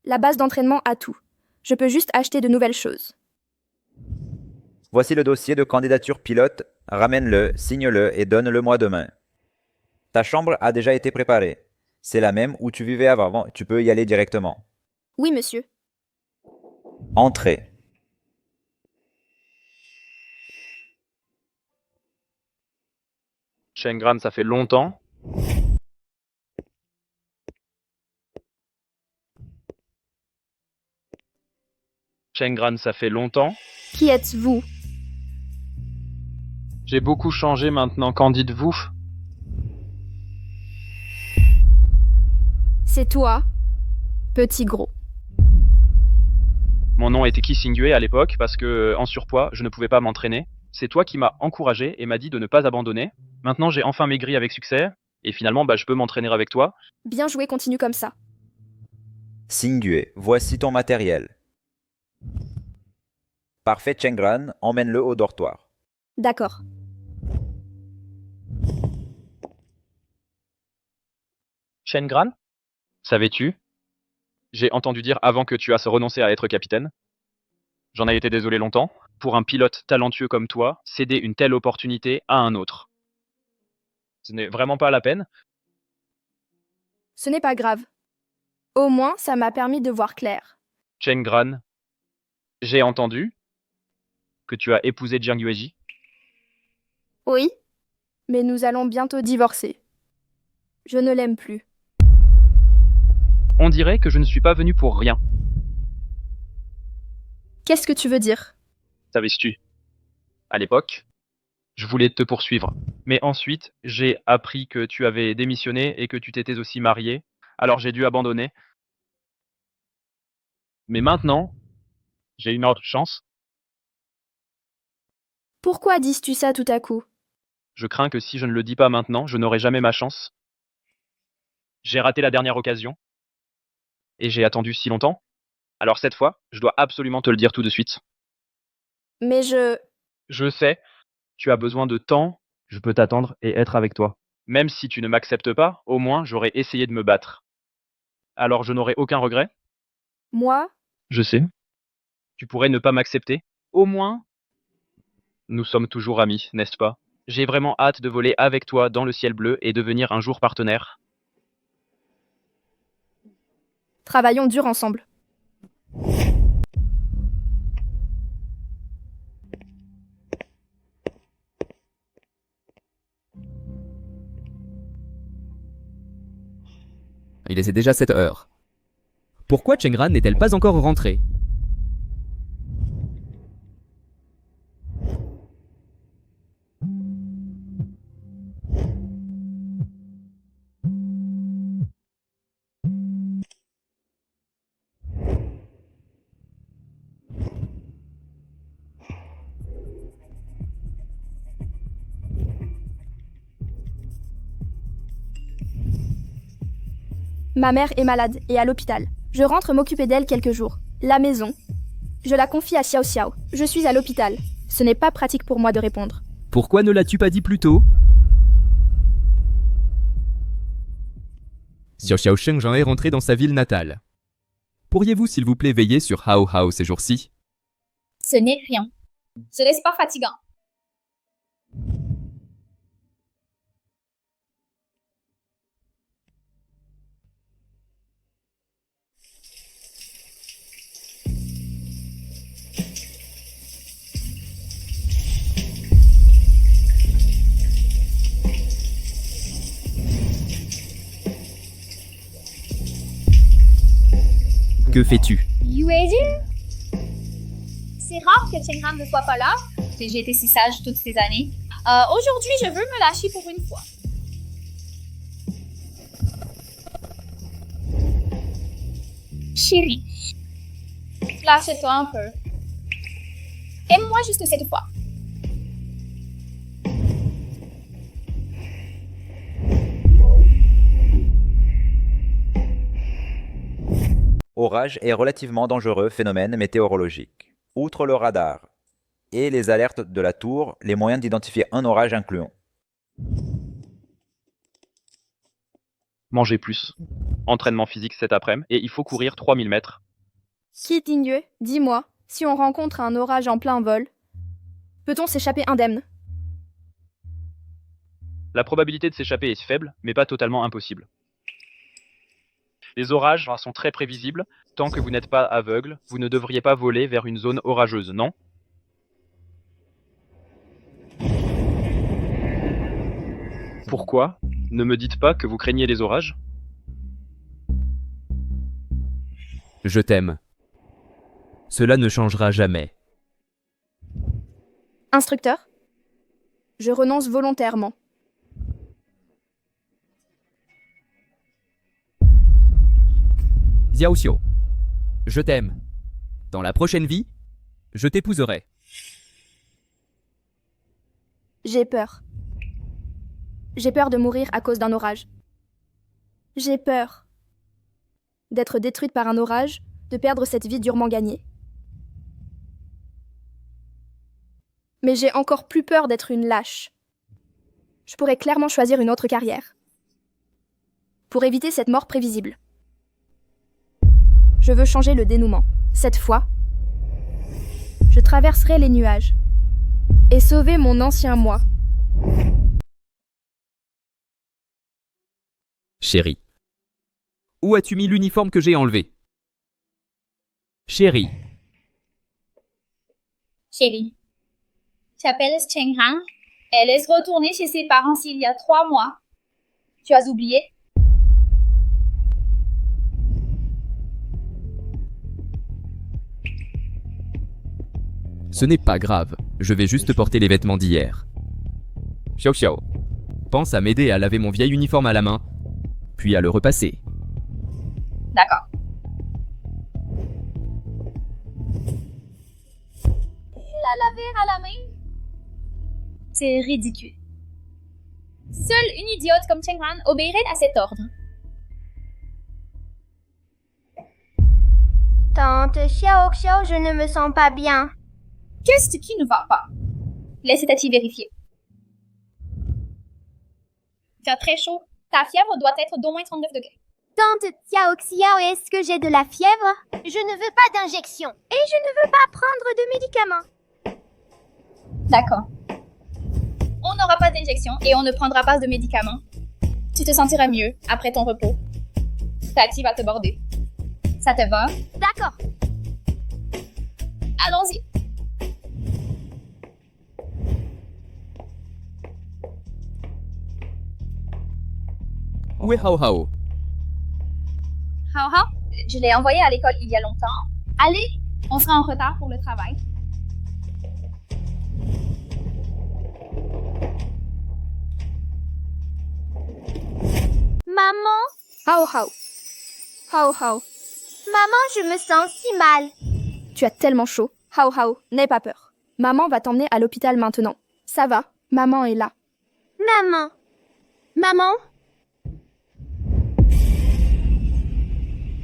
La base d'entraînement a tout. Je peux juste acheter de nouvelles choses. Voici le dossier de candidature pilote. Ramène-le, signe-le et donne-le-moi demain. Ta chambre a déjà été préparée. C'est la même où tu vivais avant, tu peux y aller directement. Oui, monsieur. Entrez. Chengran, ça fait longtemps. Chengran, ça fait longtemps. Qui êtes-vous? J'ai beaucoup changé maintenant, qu'en dites-vous? C'est toi, petit gros. Mon nom était Ki Xingyue à l'époque parce que, en surpoids, je ne pouvais pas m'entraîner. C'est toi qui m'as encouragé et m'a dit de ne pas abandonner. Maintenant, j'ai enfin maigri avec succès. Et finalement, je peux m'entraîner avec toi. Bien joué, continue comme ça. Xingyue, voici ton matériel. Parfait, Chengran, emmène-le au dortoir. D'accord. Chengran? Savais-tu? J'ai entendu dire avant que tu as renoncé à être capitaine. J'en ai été désolé longtemps. Pour un pilote talentueux comme toi, céder une telle opportunité à un autre. Ce n'est vraiment pas la peine. Ce n'est pas grave. Au moins, ça m'a permis de voir clair. Chengran, j'ai entendu que tu as épousé Jiang Yueji. Oui, mais nous allons bientôt divorcer. Je ne l'aime plus. On dirait que je ne suis pas venu pour rien. Qu'est-ce que tu veux dire? Savais-tu? À l'époque, je voulais te poursuivre. Mais ensuite, j'ai appris que tu avais démissionné et que tu t'étais aussi marié. Alors j'ai dû abandonner. Mais maintenant, j'ai une autre chance. Pourquoi dis-tu ça tout à coup? Je crains que si je ne le dis pas maintenant, je n'aurai jamais ma chance. J'ai raté la dernière occasion. Et j'ai attendu si longtemps. Alors cette fois, je dois absolument te le dire tout de suite. Mais je... Je sais, tu as besoin de temps, je peux t'attendre et être avec toi. Même si tu ne m'acceptes pas, au moins j'aurais essayé de me battre. Alors je n'aurai aucun regret? Moi? Je sais. Tu pourrais ne pas m'accepter? Au moins, nous sommes toujours amis, n'est-ce pas? J'ai vraiment hâte de voler avec toi dans le ciel bleu et devenir un jour partenaire. Travaillons dur ensemble. Il était déjà 7 heures. Pourquoi Chengran n'est-elle pas encore rentrée? Ma mère est malade et à l'hôpital. Je rentre m'occuper d'elle quelques jours. La maison. Je la confie à Xiao Xiao. Je suis à l'hôpital. Ce n'est pas pratique pour moi de répondre. Pourquoi ne l'as-tu pas dit plus tôt? Xiao Xiao Shengzhen est rentré dans sa ville natale. Pourriez-vous s'il vous plaît veiller sur Hao Hao ces jours-ci? Ce n'est rien. Ce n'est pas fatigant. Que fais-tu? Yueji? C'est rare que Chengran ne soit pas là. J'ai été si sage toutes ces années. Aujourd'hui, je veux me lâcher pour une fois. Chérie, lâche-toi un peu. Aime-moi juste cette fois. Orage est relativement dangereux phénomène météorologique. Outre le radar et les alertes de la tour, les moyens d'identifier un orage incluent Manger plus. Entraînement physique cet après-midi et il faut courir 3000 mètres. Qui digne, dis-moi, si on rencontre un orage en plein vol, peut-on s'échapper indemne? La probabilité de s'échapper est faible, mais pas totalement impossible. Les orages sont très prévisibles. Tant que vous n'êtes pas aveugle, vous ne devriez pas voler vers une zone orageuse, non? Pourquoi? Ne me dites pas que vous craignez les orages? Je t'aime. Cela ne changera jamais. Instructeur, je renonce volontairement. Xiao Xiao, je t'aime. Dans la prochaine vie, je t'épouserai. J'ai peur. J'ai peur de mourir à cause d'un orage. J'ai peur d'être détruite par un orage, de perdre cette vie durement gagnée. Mais j'ai encore plus peur d'être une lâche. Je pourrais clairement choisir une autre carrière. Pour éviter cette mort prévisible. Je veux changer le dénouement. Cette fois, je traverserai les nuages et sauver mon ancien moi. Chérie. Où as-tu mis l'uniforme que j'ai enlevé? Chérie. Chérie, j'appelle Chengran. Elle est retournée chez ses parents il y a 3 mois. Tu as oublié? Ce n'est pas grave, je vais juste porter les vêtements d'hier. Xiao Xiao, pense à m'aider à laver mon vieil uniforme à la main, puis à le repasser. D'accord. La laver à la main? C'est ridicule. Seule une idiote comme Chengran obéirait à cet ordre. Tante Xiao Xiao, je ne me sens pas bien. Qu'est-ce qui ne va pas? Laissez Tati vérifier. Tu as très chaud. Ta fièvre doit être d'au moins 39 degrés. Tante Xiao Xiao, est-ce que j'ai de la fièvre? Je ne veux pas d'injection. Et je ne veux pas prendre de médicaments. D'accord. On n'aura pas d'injection et on ne prendra pas de médicaments. Tu te sentiras mieux après ton repos. Tati va te border. Ça te va? D'accord. Allons-y. Où est Hao Hao? Hao Hao, je l'ai envoyé à l'école il y a longtemps. Allez, on sera en retard pour le travail. Maman? Hao Hao. Hao Hao. Maman, je me sens si mal. Tu as tellement chaud. Hao Hao, n'aie pas peur. Maman va t'emmener à l'hôpital maintenant. Ça va, maman est là. Maman. Maman?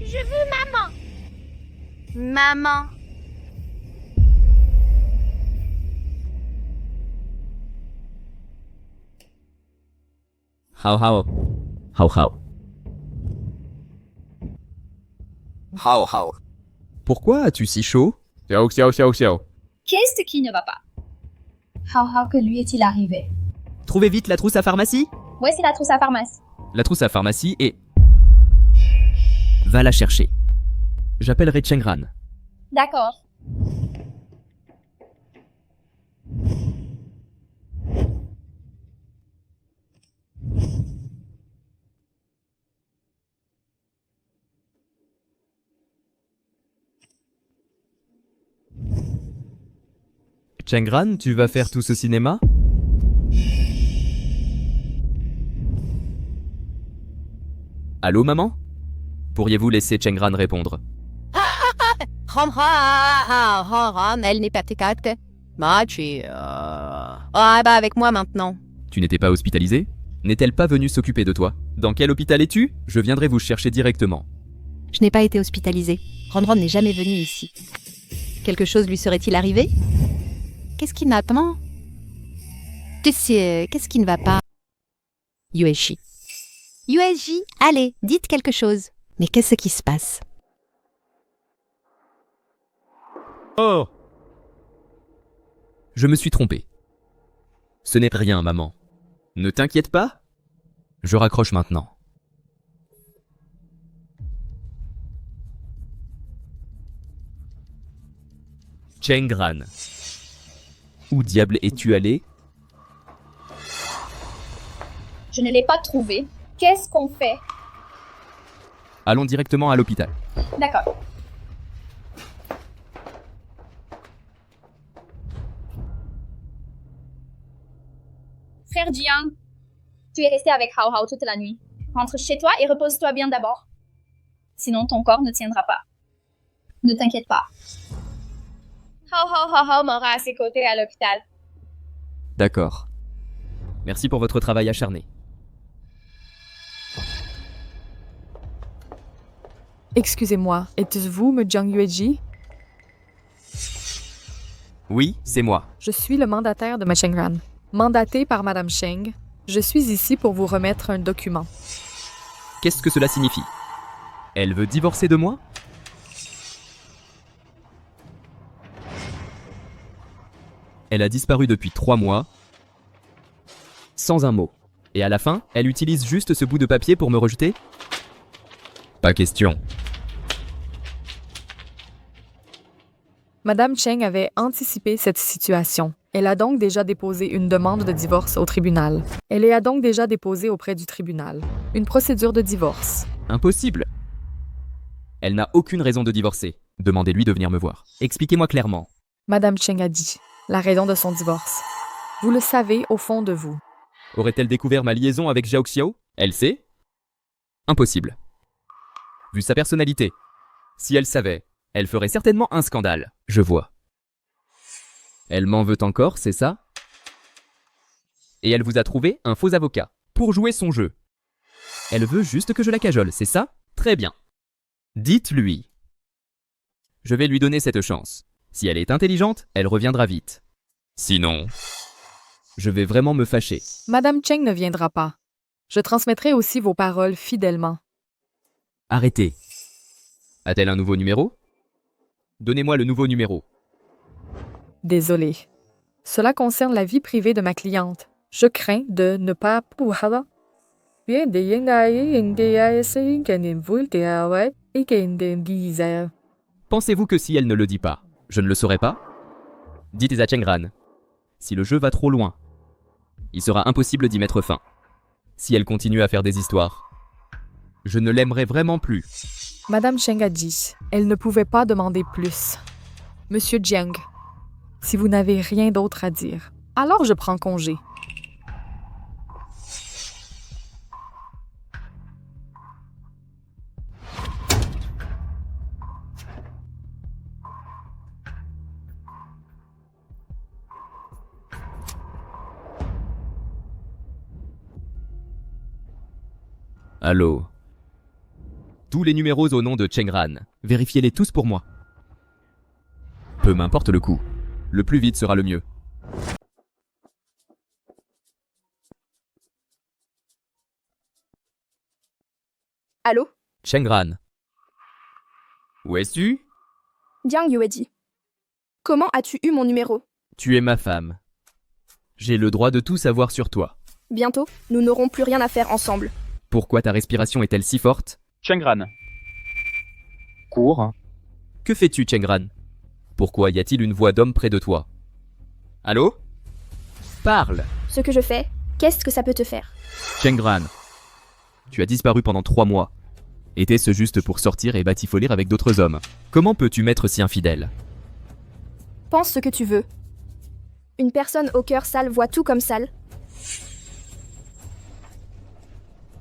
Je veux maman. Maman. Hao Hao. Hao Hao. Hao Hao. Pourquoi as-tu si chaud? Xiao Xiao Xiao Xiao. Qu'est-ce qui ne va pas? Hao Hao, que lui est-il arrivé? Trouvez vite la trousse à pharmacie? Voici la trousse à pharmacie. La trousse à pharmacie et... Va la chercher. J'appellerai Chengran. D'accord. Chengran, tu vas faire tout ce cinéma? Allô, maman? Pourriez-vous laisser Chengran répondre? Elle n'est pas tes avec moi maintenant. Tu n'étais pas hospitalisé? N'est-elle pas venue s'occuper de toi? Dans quel hôpital es-tu? Je viendrai vous chercher directement. Je n'ai pas été hospitalisée. Ronron n'est jamais venu ici. Quelque chose lui serait-il arrivé? Qu'est-ce qui m'attend? Tu sais, qu'est-ce qui ne va pas? USJ. USJ, allez, dites quelque chose. Mais qu'est-ce qui se passe? Oh! Je me suis trompé. Ce n'est rien, maman. Ne t'inquiète pas. Je raccroche maintenant. Cheng Gran. Où diable es-tu allé? Je ne l'ai pas trouvé. Qu'est-ce qu'on fait? Allons directement à l'hôpital. D'accord. Frère Jiang, tu es resté avec Hao Hao toute la nuit. Rentre chez toi et repose-toi bien d'abord. Sinon ton corps ne tiendra pas. Ne t'inquiète pas. Hao Hao m'aura à ses côtés à l'hôpital. D'accord. Merci pour votre travail acharné. Excusez-moi, êtes-vous me Jiang Yueji? Oui, c'est moi. Je suis le mandataire de ma Chengran. Mandaté par Madame Cheng, je suis ici pour vous remettre un document. Qu'est-ce que cela signifie? Elle veut divorcer de moi? Elle a disparu depuis 3 mois, sans un mot. Et à la fin, elle utilise juste ce bout de papier pour me rejeter? Pas question. Madame Cheng avait anticipé cette situation. Elle a donc déjà déposé une demande de divorce au tribunal. Elle a donc déjà déposé auprès du tribunal une procédure de divorce. Impossible. Elle n'a aucune raison de divorcer. Demandez-lui de venir me voir. Expliquez-moi clairement. Madame Cheng a dit la raison de son divorce. Vous le savez au fond de vous. Aurait-elle découvert ma liaison avec Zhao Xiao? Elle sait? Impossible. Vu sa personnalité. Si elle savait, elle ferait certainement un scandale. Je vois. Elle m'en veut encore, c'est ça? Et elle vous a trouvé un faux avocat pour jouer son jeu. Elle veut juste que je la cajole, c'est ça? Très bien. Dites-lui. Je vais lui donner cette chance. Si elle est intelligente, elle reviendra vite. Sinon, je vais vraiment me fâcher. Madame Cheng ne viendra pas. Je transmettrai aussi vos paroles fidèlement. Arrêtez. A-t-elle un nouveau numéro? Donnez-moi le nouveau numéro. Désolé. Cela concerne la vie privée de ma cliente. Je crains de ne pas pouvoir. Pensez-vous que si elle ne le dit pas, je ne le saurais pas? Dites à Chengran. Si le jeu va trop loin, il sera impossible d'y mettre fin. Si elle continue à faire des histoires, je ne l'aimerai vraiment plus. Madame Cheng a dit, elle ne pouvait pas demander plus. Monsieur Jiang, si vous n'avez rien d'autre à dire, alors je prends congé. Allô? Tous les numéros au nom de Chengran, vérifiez-les tous pour moi. Peu m'importe le coup. Le plus vite sera le mieux. Allô? Chengran. Où es-tu? Jiang Yueji. Comment as-tu eu mon numéro? Tu es ma femme. J'ai le droit de tout savoir sur toi. Bientôt, nous n'aurons plus rien à faire ensemble. Pourquoi ta respiration est-elle si forte? Chengran. Cours. Que fais-tu, Chengran? Pourquoi y a-t-il une voix d'homme près de toi? Allô? Parle! Ce que je fais, qu'est-ce que ça peut te faire? Chengran, tu as disparu pendant 3 mois. Était-ce juste pour sortir et batifoler avec d'autres hommes? Comment peux-tu m'être si infidèle? Pense ce que tu veux. Une personne au cœur sale voit tout comme sale.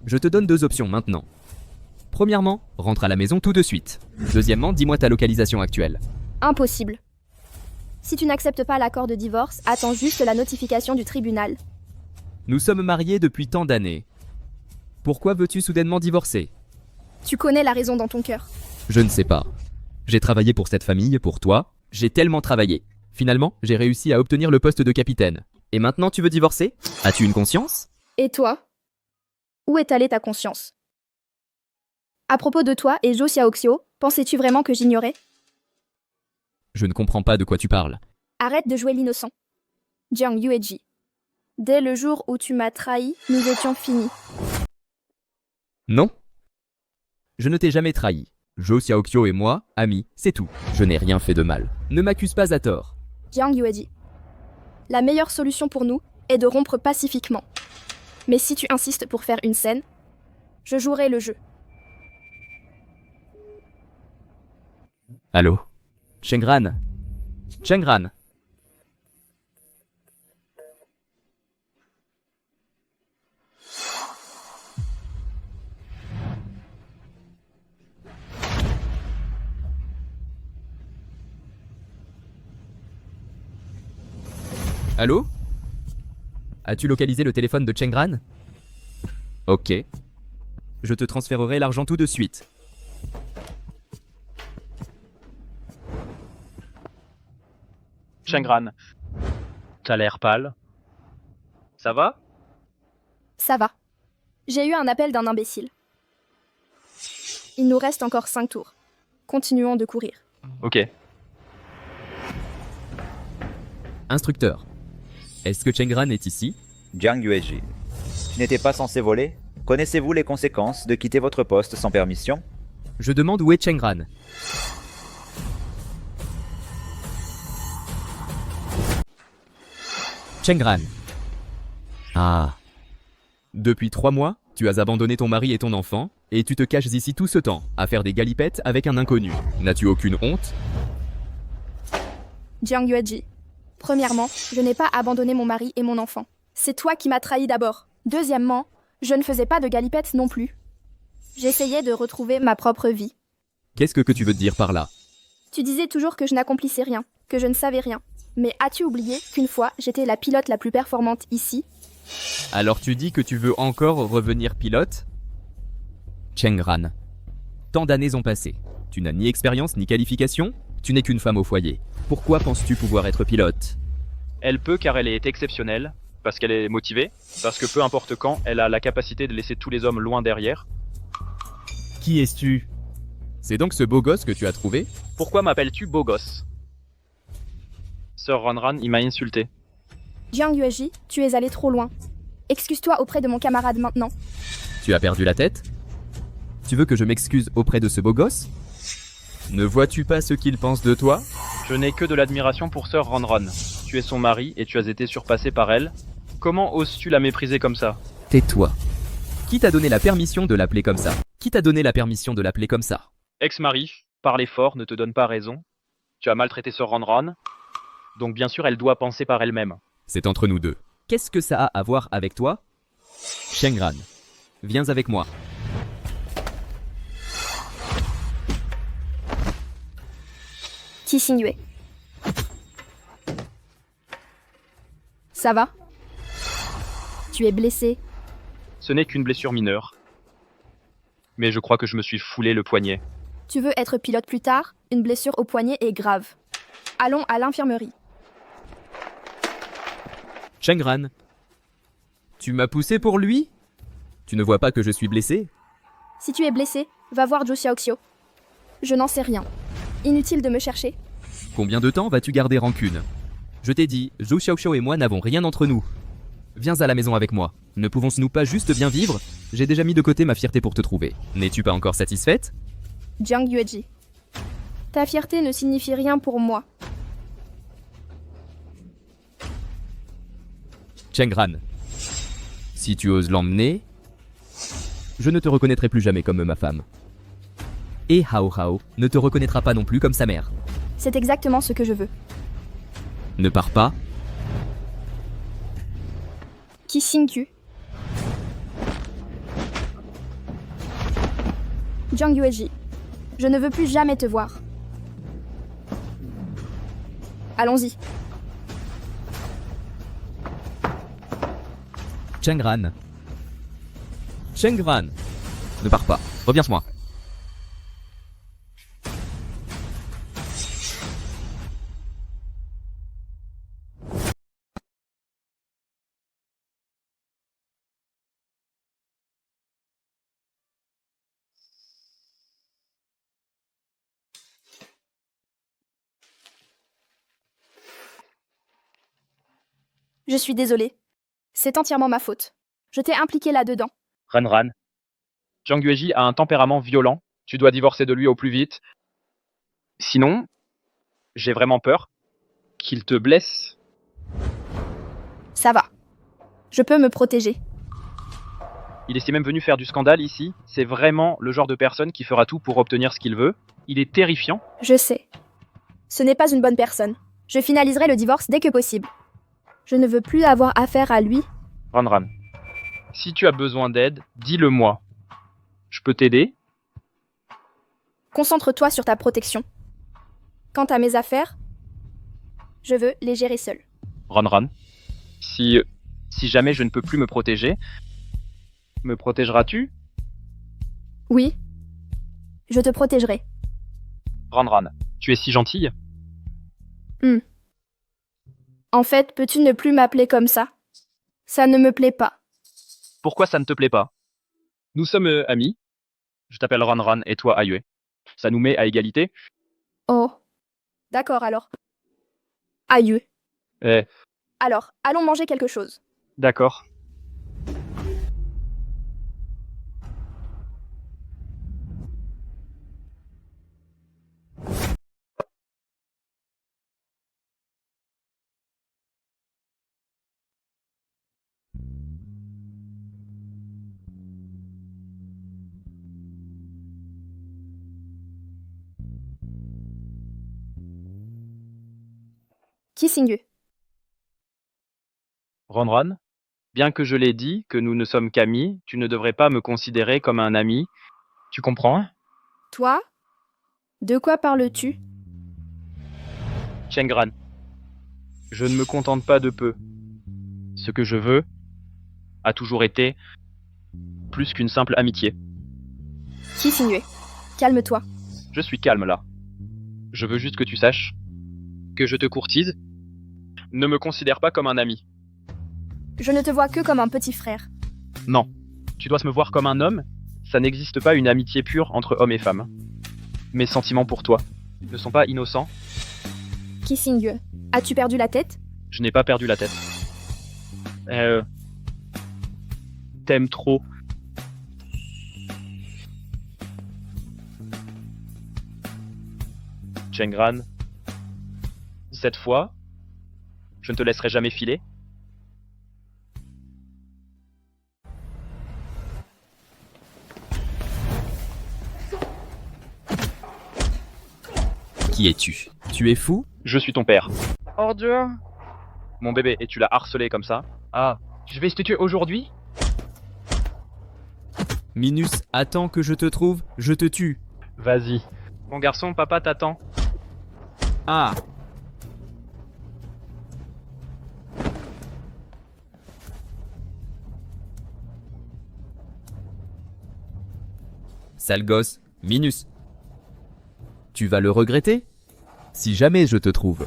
Je te donne 2 options maintenant. Premièrement, rentre à la maison tout de suite. Deuxièmement, dis-moi ta localisation actuelle. Impossible. Si tu n'acceptes pas l'accord de divorce, attends juste la notification du tribunal. Nous sommes mariés depuis tant d'années. Pourquoi veux-tu soudainement divorcer? Tu connais la raison dans ton cœur. Je ne sais pas. J'ai travaillé pour cette famille, pour toi. J'ai tellement travaillé. Finalement, j'ai réussi à obtenir le poste de capitaine. Et maintenant tu veux divorcer? As-tu une conscience? Et toi? Où est allée ta conscience? À propos de toi et Zhao Xiaoxiao, pensais-tu vraiment que j'ignorais? Je ne comprends pas de quoi tu parles. Arrête de jouer l'innocent. Jiang Yueji. Dès le jour où tu m'as trahi, nous étions finis. Non. Je ne t'ai jamais trahi. Zhao Xiaoqiao et moi, amis, c'est tout. Je n'ai rien fait de mal. Ne m'accuse pas à tort. Jiang Yueji. La meilleure solution pour nous est de rompre pacifiquement. Mais si tu insistes pour faire une scène, je jouerai le jeu. Allô? Chengran? Chengran? Allô? As-tu localisé le téléphone de Chengran? Ok. Je te transférerai l'argent tout de suite. Chengran, t'as l'air pâle. Ça va? Ça va. J'ai eu un appel d'un imbécile. Il nous reste encore 5 tours. Continuons de courir. Ok. Instructeur. Est-ce que Chengran est ici? Jiang Yueji. Tu n'étais pas censé voler? Connaissez-vous les conséquences de quitter votre poste sans permission? Je demande où est Chengran. Chengran. Ah. Depuis 3 mois, tu as abandonné ton mari et ton enfant, et tu te caches ici tout ce temps, à faire des galipettes avec un inconnu. N'as-tu aucune honte? Jiang Yueji. Premièrement, je n'ai pas abandonné mon mari et mon enfant. C'est toi qui m'as trahi d'abord. Deuxièmement, je ne faisais pas de galipettes non plus. J'essayais de retrouver ma propre vie. Qu'est-ce que tu veux dire par là? Tu disais toujours que je n'accomplissais rien, que je ne savais rien. Mais as-tu oublié qu'une fois, j'étais la pilote la plus performante ici? Alors tu dis que tu veux encore revenir pilote? Chengran. Tant d'années ont passé. Tu n'as ni expérience ni qualification? Tu n'es qu'une femme au foyer. Pourquoi penses-tu pouvoir être pilote? Elle peut car elle est exceptionnelle, parce qu'elle est motivée, parce que peu importe quand, elle a la capacité de laisser tous les hommes loin derrière. Qui es-tu? C'est donc ce beau gosse que tu as trouvé? Pourquoi m'appelles-tu beau gosse? Sir Ronran, il m'a insulté. Jiang Yueji, tu es allé trop loin. Excuse-toi auprès de mon camarade maintenant. Tu as perdu la tête? Tu veux que je m'excuse auprès de ce beau gosse? Ne vois-tu pas ce qu'il pense de toi? Je n'ai que de l'admiration pour Sir Ronran. Tu es son mari et tu as été surpassé par elle. Comment oses-tu la mépriser comme ça? Tais-toi. Qui t'a donné la permission de l'appeler comme ça? Qui t'a donné la permission de l'appeler comme ça? Ex-mari, parler fort ne te donne pas raison. Tu as maltraité Sir Ronran. Donc bien sûr, elle doit penser par elle-même. C'est entre nous deux. Qu'est-ce que ça a à voir avec toi? Chengran, viens avec moi. Qi Xingyue. Ça va? Tu es blessé? Ce n'est qu'une blessure mineure. Mais je crois que je me suis foulé le poignet. Tu veux être pilote plus tard? Une blessure au poignet est grave. Allons à l'infirmerie. Chengran, tu m'as poussé pour lui? Tu ne vois pas que je suis blessé? Si tu es blessé, va voir Zhou Xiaoxiu. Je n'en sais rien. Inutile de me chercher. Combien de temps vas-tu garder rancune? Je t'ai dit, Zhou Xiaoxiu et moi n'avons rien entre nous. Viens à la maison avec moi. Ne pouvons-nous pas juste bien vivre? J'ai déjà mis de côté ma fierté pour te trouver. N'es-tu pas encore satisfaite? Jiang Yueji. Ta fierté ne signifie rien pour moi. Chengran, si tu oses l'emmener, je ne te reconnaîtrai plus jamais comme ma femme. Et Hao Hao ne te reconnaîtra pas non plus comme sa mère. C'est exactement ce que je veux. Ne pars pas. Qi Xingyu. Jiang Yueji. Je ne veux plus jamais te voir. Allons-y. Chengran. Chengran. Ne pars pas. Reviens sur moi. Je suis désolée. C'est entièrement ma faute. Je t'ai impliqué là-dedans. Ran. Jiang Yueji a un tempérament violent. Tu dois divorcer de lui au plus vite. Sinon, J'ai vraiment peur qu'il te blesse. Ça va. Je peux me protéger. Il est même venu faire du scandale ici. C'est vraiment le genre de personne qui fera tout pour obtenir ce qu'il veut. Il est terrifiant. Je sais. Ce n'est pas une bonne personne. Je finaliserai le divorce dès que possible. Je ne veux plus avoir affaire à lui. Ranran, si tu as besoin d'aide, dis-le-moi. Je peux t'aider? Concentre-toi sur ta protection. Quant à mes affaires, je veux les gérer seul. Ranran, si jamais je ne peux plus me protéger, me protégeras-tu? Oui. Je te protégerai. Ranran, tu es si gentille. En fait, peux-tu ne plus m'appeler comme ça? Ça ne me plaît pas. Pourquoi ça ne te plaît pas? Nous sommes amis. Je t'appelle Ranran et toi Ayue. Ça nous met à égalité. Oh. D'accord alors. Aïe. Alors, allons manger quelque chose. D'accord. Kissingu. Ranran, bien que je l'ai dit que nous ne sommes qu'amis, tu ne devrais pas me considérer comme un ami. Tu comprends? Toi? De quoi parles-tu? Chengran, je ne me contente pas de peu. Ce que je veux a toujours été plus qu'une simple amitié. Kissingu. Calme-toi. Je suis calme là. Je veux juste que tu saches que je te courtise. Ne me considère pas comme un ami. Je ne te vois que comme un petit frère. Non, tu dois me voir comme un homme. Ça n'existe pas une amitié pure entre hommes et femmes. Mes sentiments pour toi ne sont pas innocents. Kissingu. As-tu perdu la tête? Je n'ai pas perdu la tête. T'aimes trop. Chengran, cette fois, je ne te laisserai jamais filer. Qui es-tu? Tu es fou? Je suis ton père. Oh Dieu. Mon bébé, et tu l'as harcelé comme ça? Ah, je vais te tuer aujourd'hui? Minus, attends que je te trouve, je te tue. Vas-y. Mon garçon, papa t'attend. Ah! Sale gosse, Minus. Tu vas le regretter? Si jamais je te trouve.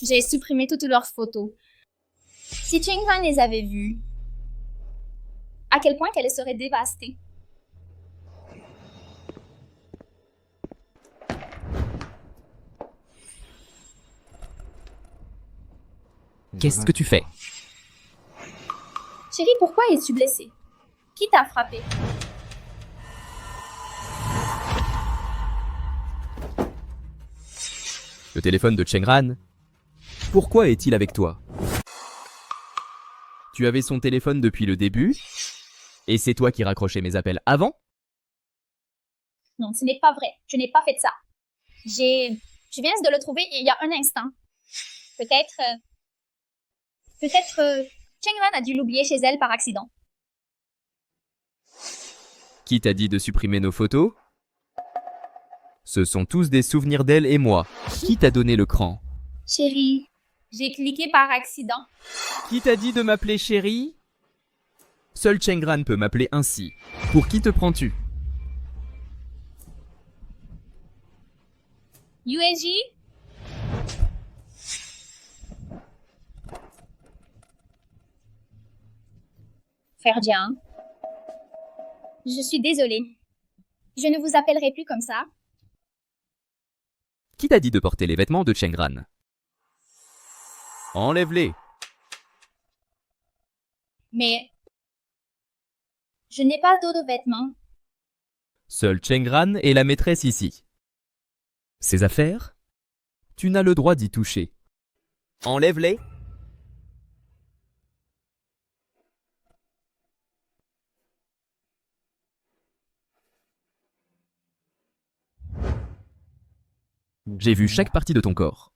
J'ai supprimé toutes leurs photos. Si Chengran les avait vues, à quel point qu'elle serait dévastée. Qu'est-ce que tu fais? Chérie, pourquoi es-tu blessée? Qui t'a frappé? Le téléphone de Chengran. Pourquoi est-il avec toi? Tu avais son téléphone depuis le début? Et c'est toi qui raccrochais mes appels avant? Non, ce n'est pas vrai. Je n'ai pas fait ça. Je viens de le trouver il y a un instant. Peut-être Chengran a dû l'oublier chez elle par accident. Qui t'a dit de supprimer nos photos? Ce sont tous des souvenirs d'elle et moi. Qui t'a donné le cran? Chérie, j'ai cliqué par accident. Qui t'a dit de m'appeler chérie? Seul Chengran peut m'appeler ainsi. Pour qui te prends-tu? Yueji? Ferdian. Je suis désolée. Je ne vous appellerai plus comme ça. Qui t'a dit de porter les vêtements de Chengran? Enlève-les. Mais je n'ai pas d'autres vêtements. Seule Chengran est la maîtresse ici. Ces affaires, tu n'as le droit d'y toucher. Enlève-les. J'ai vu chaque partie de ton corps.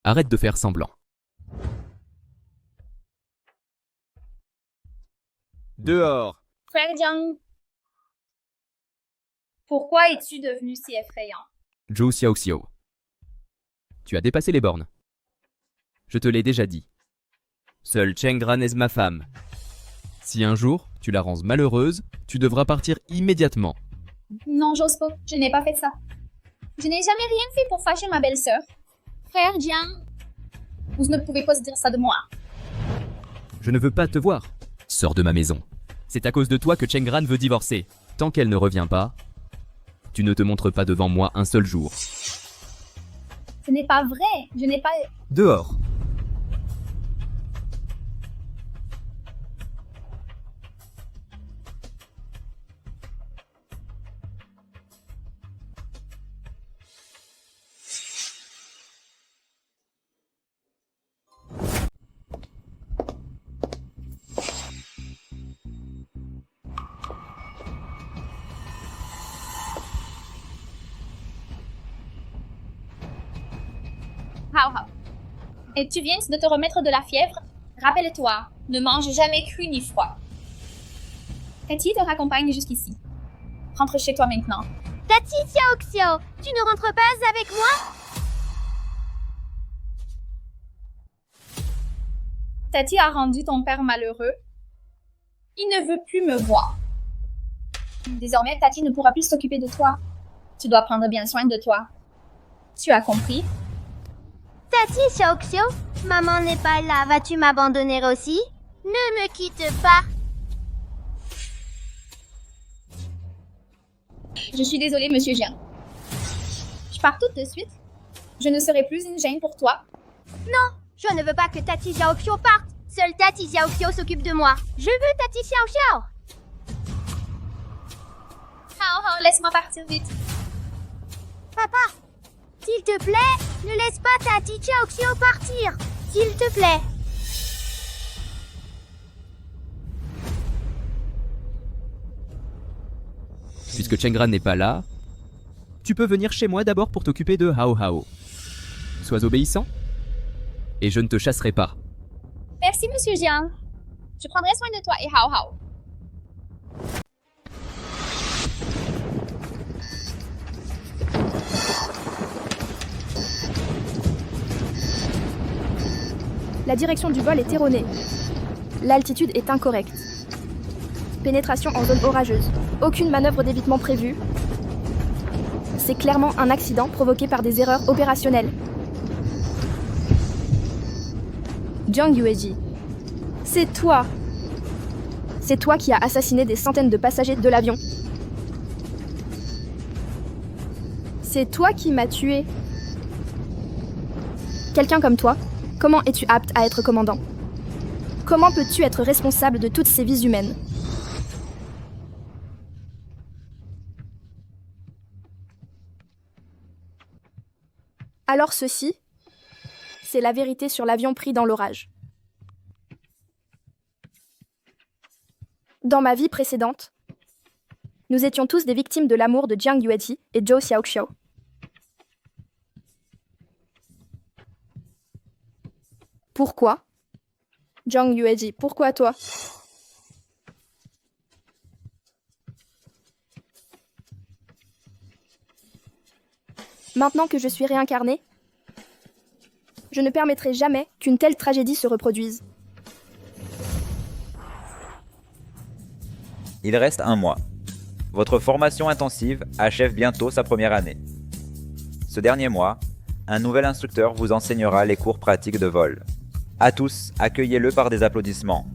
Arrête de faire semblant. Dehors. Frère Jiang, pourquoi es-tu devenu si effrayant? Zhou Xiaoxiao. Tu as dépassé les bornes. Je te l'ai déjà dit. Seule Chengran est ma femme. Si un jour tu la rends malheureuse, tu devras partir immédiatement. Non, j'ose pas. Je n'ai pas fait ça. Je n'ai jamais rien fait pour fâcher ma belle-sœur. Frère Jiang, vous ne pouvez pas se dire ça de moi. Je ne veux pas te voir. Sors de ma maison. C'est à cause de toi que Chengran veut divorcer. Tant qu'elle ne revient pas, tu ne te montres pas devant moi un seul jour. Ce n'est pas vrai. Je n'ai pas... Dehors. Hao Hao. Et tu viens de te remettre de la fièvre? Rappelle-toi, ne mange jamais cru ni froid. Tati te raccompagne jusqu'ici. Rentre chez toi maintenant. Tati Xiaoxiao, tu ne rentres pas avec moi? Tati a rendu ton père malheureux. Il ne veut plus me voir. Désormais, Tati ne pourra plus s'occuper de toi. Tu dois prendre bien soin de toi. Tu as compris? Tati Xiaoxiao, maman n'est pas là, vas-tu m'abandonner aussi? Ne me quitte pas. Je suis désolée, monsieur Jiang. Je pars tout de suite. Je ne serai plus une gêne pour toi. Non, je ne veux pas que Tati Xiaoxiao parte. Seule Tati Xiaoxiao s'occupe de moi. Je veux Tati Xiaoxiao. Hao Hao, laisse-moi partir vite. Papa, s'il te plaît, ne laisse pas Tati Xiaoxiao partir. S'il te plaît. Puisque Chengran n'est pas là, tu peux venir chez moi d'abord pour t'occuper de Hao Hao. Sois obéissant, et je ne te chasserai pas. Merci, monsieur Jiang. Je prendrai soin de toi et Hao Hao. La direction du vol est erronée. L'altitude est incorrecte. Pénétration en zone orageuse. Aucune manœuvre d'évitement prévue. C'est clairement un accident provoqué par des erreurs opérationnelles. Jiang Yueji, c'est toi. C'est toi qui as assassiné des centaines de passagers de l'avion. C'est toi qui m'as tué. Quelqu'un comme toi, comment es-tu apte à être commandant? Comment peux-tu être responsable de toutes ces vies humaines? Alors ceci, c'est la vérité sur l'avion pris dans l'orage. Dans ma vie précédente, nous étions tous des victimes de l'amour de Jiang Yueji et Zhou Xiaoxiao. Pourquoi? Jiang Yueji, pourquoi toi? Maintenant que je suis réincarnée, je ne permettrai jamais qu'une telle tragédie se reproduise. Il reste un mois. Votre formation intensive achève bientôt sa première année. Ce dernier mois, un nouvel instructeur vous enseignera les cours pratiques de vol. À tous, accueillez-le par des applaudissements.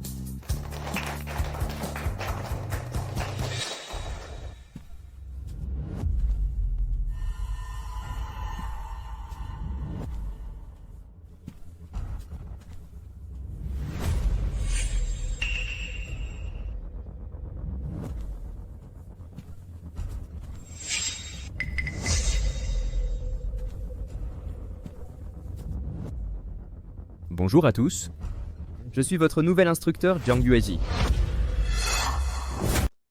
Bonjour à tous. Je suis votre nouvel instructeur Jiang Yueji.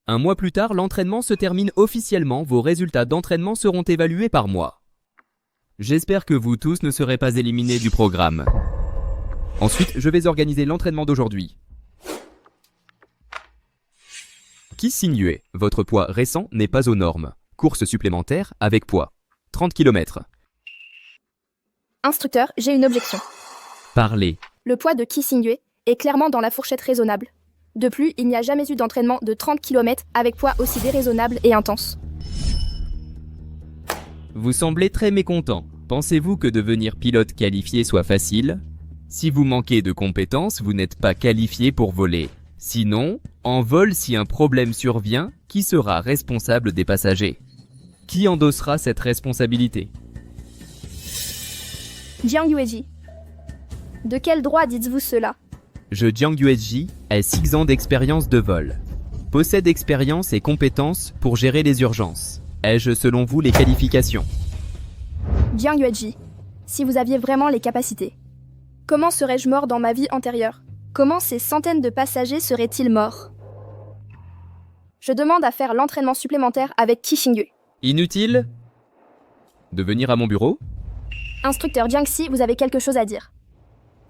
Un mois plus tard, l'entraînement se termine officiellement. Vos résultats d'entraînement seront évalués par moi. J'espère que vous tous ne serez pas éliminés du programme. Ensuite, je vais organiser l'entraînement d'aujourd'hui. Ki Xingyue, votre poids récent n'est pas aux normes. Course supplémentaire avec poids. 30 km. Instructeur, j'ai une objection. Parlez. Le poids de Ki Xingyue est clairement dans la fourchette raisonnable. De plus, il n'y a jamais eu d'entraînement de 30 km avec poids aussi déraisonnable et intense. Vous semblez très mécontent. Pensez-vous que devenir pilote qualifié soit facile? Si vous manquez de compétences, vous n'êtes pas qualifié pour voler. Sinon, en vol, si un problème survient, qui sera responsable des passagers? Qui endossera cette responsabilité? Jiang Yueji. De quel droit dites-vous cela? Je Jiang Yueji ai 6 ans d'expérience de vol. Possède expérience et compétences pour gérer les urgences. Ai-je selon vous les qualifications? Jiang Yueji, si vous aviez vraiment les capacités, comment serais-je mort dans ma vie antérieure? Comment ces centaines de passagers seraient-ils morts? Je demande à faire l'entraînement supplémentaire avec Ki Xingyue. Inutile de venir à mon bureau? Instructeur Jiangxi, vous avez quelque chose à dire.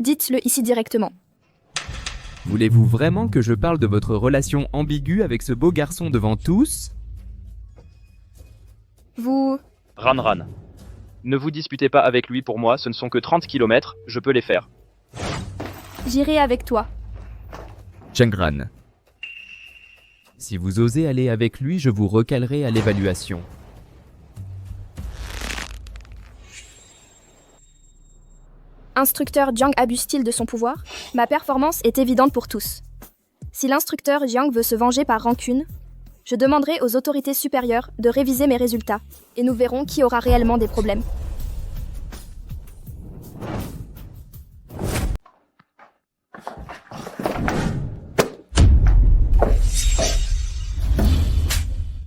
Dites-le ici directement. Voulez-vous vraiment que je parle de votre relation ambiguë avec ce beau garçon devant tous? Vous... Ran. Ne vous disputez pas avec lui pour moi, ce ne sont que 30 km, je peux les faire. J'irai avec toi. Chengran. Si vous osez aller avec lui, je vous recalerai à l'évaluation. Instructeur Jiang abuse-t-il de son pouvoir? Ma performance est évidente pour tous. Si l'instructeur Jiang veut se venger par rancune, je demanderai aux autorités supérieures de réviser mes résultats, et nous verrons qui aura réellement des problèmes.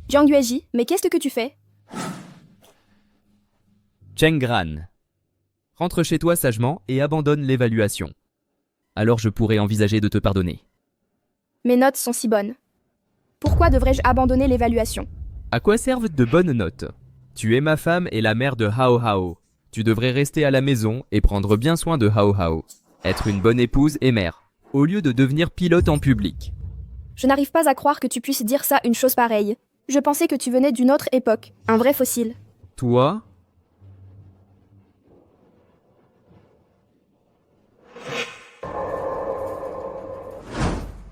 Jiang Yueji, mais qu'est-ce que tu fais? Chengran. Rentre chez toi sagement et abandonne l'évaluation. Alors je pourrais envisager de te pardonner. Mes notes sont si bonnes. Pourquoi devrais-je abandonner l'évaluation? À quoi servent de bonnes notes? Tu es ma femme et la mère de Hao Hao. Tu devrais rester à la maison et prendre bien soin de Hao Hao. Être une bonne épouse et mère, au lieu de devenir pilote en public. Je n'arrive pas à croire que tu puisses dire ça, une chose pareille. Je pensais que tu venais d'une autre époque, un vrai fossile. Toi?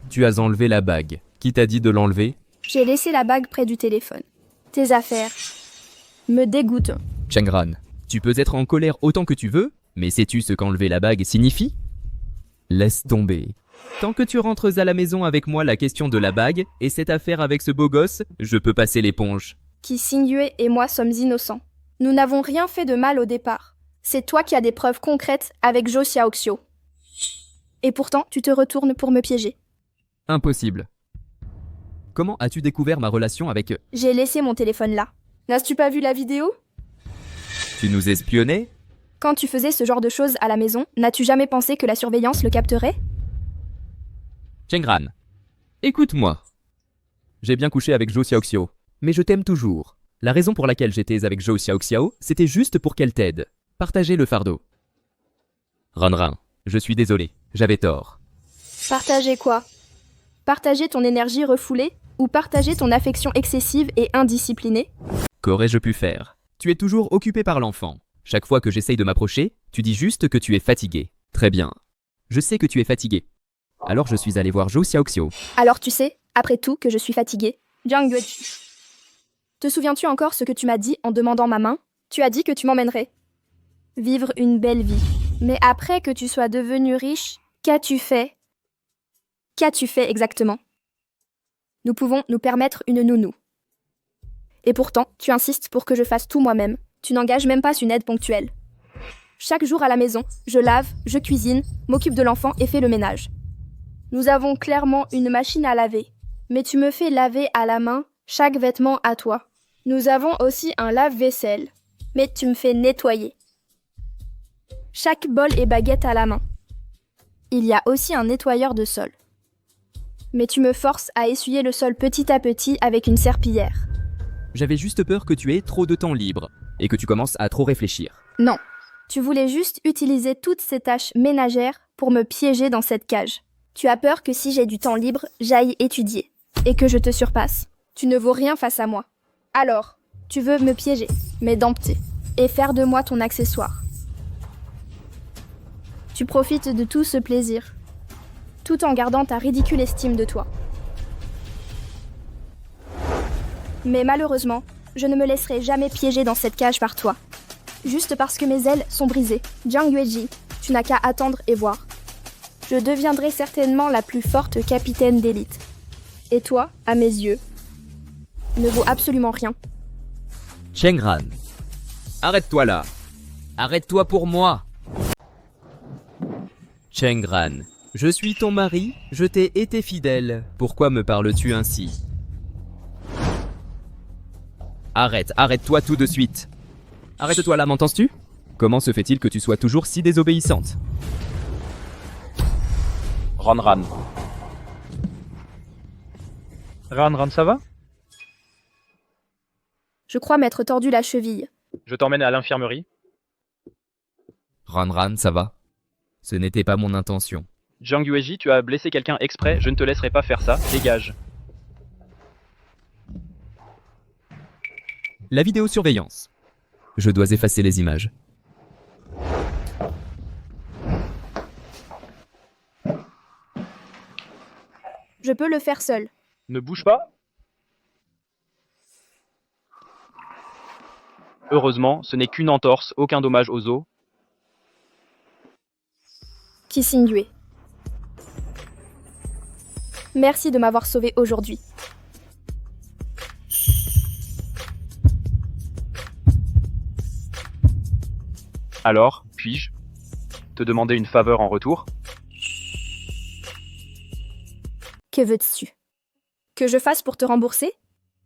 Tu as enlevé la bague. Qui t'a dit de l'enlever? J'ai laissé la bague près du téléphone. Tes affaires me dégoûtent. Chengran, tu peux être en colère autant que tu veux, mais sais-tu ce qu'enlever la bague signifie? Laisse tomber. Tant que tu rentres à la maison avec moi, la question de la bague et cette affaire avec ce beau gosse, je peux passer l'éponge. Ki Xingyue et moi sommes innocents. Nous n'avons rien fait de mal au départ. C'est toi qui as des preuves concrètes avec Zhou Xiaoxiu. Et pourtant, tu te retournes pour me piéger. Impossible. Comment as-tu découvert ma relation avec... J'ai laissé mon téléphone là. N'as-tu pas vu la vidéo? Tu nous espionnais? Quand tu faisais ce genre de choses à la maison, n'as-tu jamais pensé que la surveillance le capterait? Chengran, écoute-moi. J'ai bien couché avec Zhou Xiaoxiu, mais je t'aime toujours. La raison pour laquelle j'étais avec Zhou Xiaoxiu, c'était juste pour qu'elle t'aide. Partager le fardeau. Ran, je suis désolé, j'avais tort. Partager quoi? Partager ton énergie refoulée ou partager ton affection excessive et indisciplinée? Qu'aurais-je pu faire? Tu es toujours occupé par l'enfant. Chaque fois que j'essaye de m'approcher, tu dis juste que tu es fatigué. Très bien. Je sais que tu es fatigué. Alors je suis allé voir Zhou Xiaoxiu. Alors tu sais, après tout, que je suis fatiguée. Jiang Yueji. Te souviens-tu encore ce que tu m'as dit en demandant ma main? Tu as dit que tu m'emmènerais. Vivre une belle vie. Mais après que tu sois devenu riche, qu'as-tu fait? Qu'as-tu fait exactement? Nous pouvons nous permettre une nounou. Et pourtant, tu insistes pour que je fasse tout moi-même. Tu n'engages même pas une aide ponctuelle. Chaque jour à la maison, je lave, je cuisine, m'occupe de l'enfant et fais le ménage. Nous avons clairement une machine à laver. Mais tu me fais laver à la main chaque vêtement à toi. Nous avons aussi un lave-vaisselle. Mais tu me fais nettoyer. Chaque bol et baguette à la main. Il y a aussi un nettoyeur de sol. Mais tu me forces à essuyer le sol petit à petit avec une serpillière. J'avais juste peur que tu aies trop de temps libre et que tu commences à trop réfléchir. Non, tu voulais juste utiliser toutes ces tâches ménagères pour me piéger dans cette cage. Tu as peur que si j'ai du temps libre, j'aille étudier et que je te surpasse. Tu ne vaux rien face à moi. Alors, tu veux me piéger, me dompter et faire de moi ton accessoire. Tu profites de tout ce plaisir, tout en gardant ta ridicule estime de toi. Mais malheureusement, je ne me laisserai jamais piéger dans cette cage par toi. Juste parce que mes ailes sont brisées. Jiang Yueji, tu n'as qu'à attendre et voir. Je deviendrai certainement la plus forte capitaine d'élite. Et toi, à mes yeux, ne vaut absolument rien. Chengran, arrête-toi là. Arrête-toi pour moi. Chengran, je suis ton mari, je t'ai été fidèle. Pourquoi me parles-tu ainsi? Arrête-toi tout de suite. Arrête-toi là, m'entends-tu? Comment se fait-il que tu sois toujours si désobéissante? Ran. Ran, ça va? Je crois m'être tordu la cheville. Je t'emmène à l'infirmerie. Ran, ça va? Ce n'était pas mon intention. Jiang Yueji, tu as blessé quelqu'un exprès, je ne te laisserai pas faire ça, dégage. La vidéosurveillance. Je dois effacer les images. Je peux le faire seul. Ne bouge pas. Heureusement, ce n'est qu'une entorse, aucun dommage aux os. Qi Xingyue. Merci de m'avoir sauvé aujourd'hui. Alors, puis-je te demander une faveur en retour? Que veux-tu? Que je fasse pour te rembourser?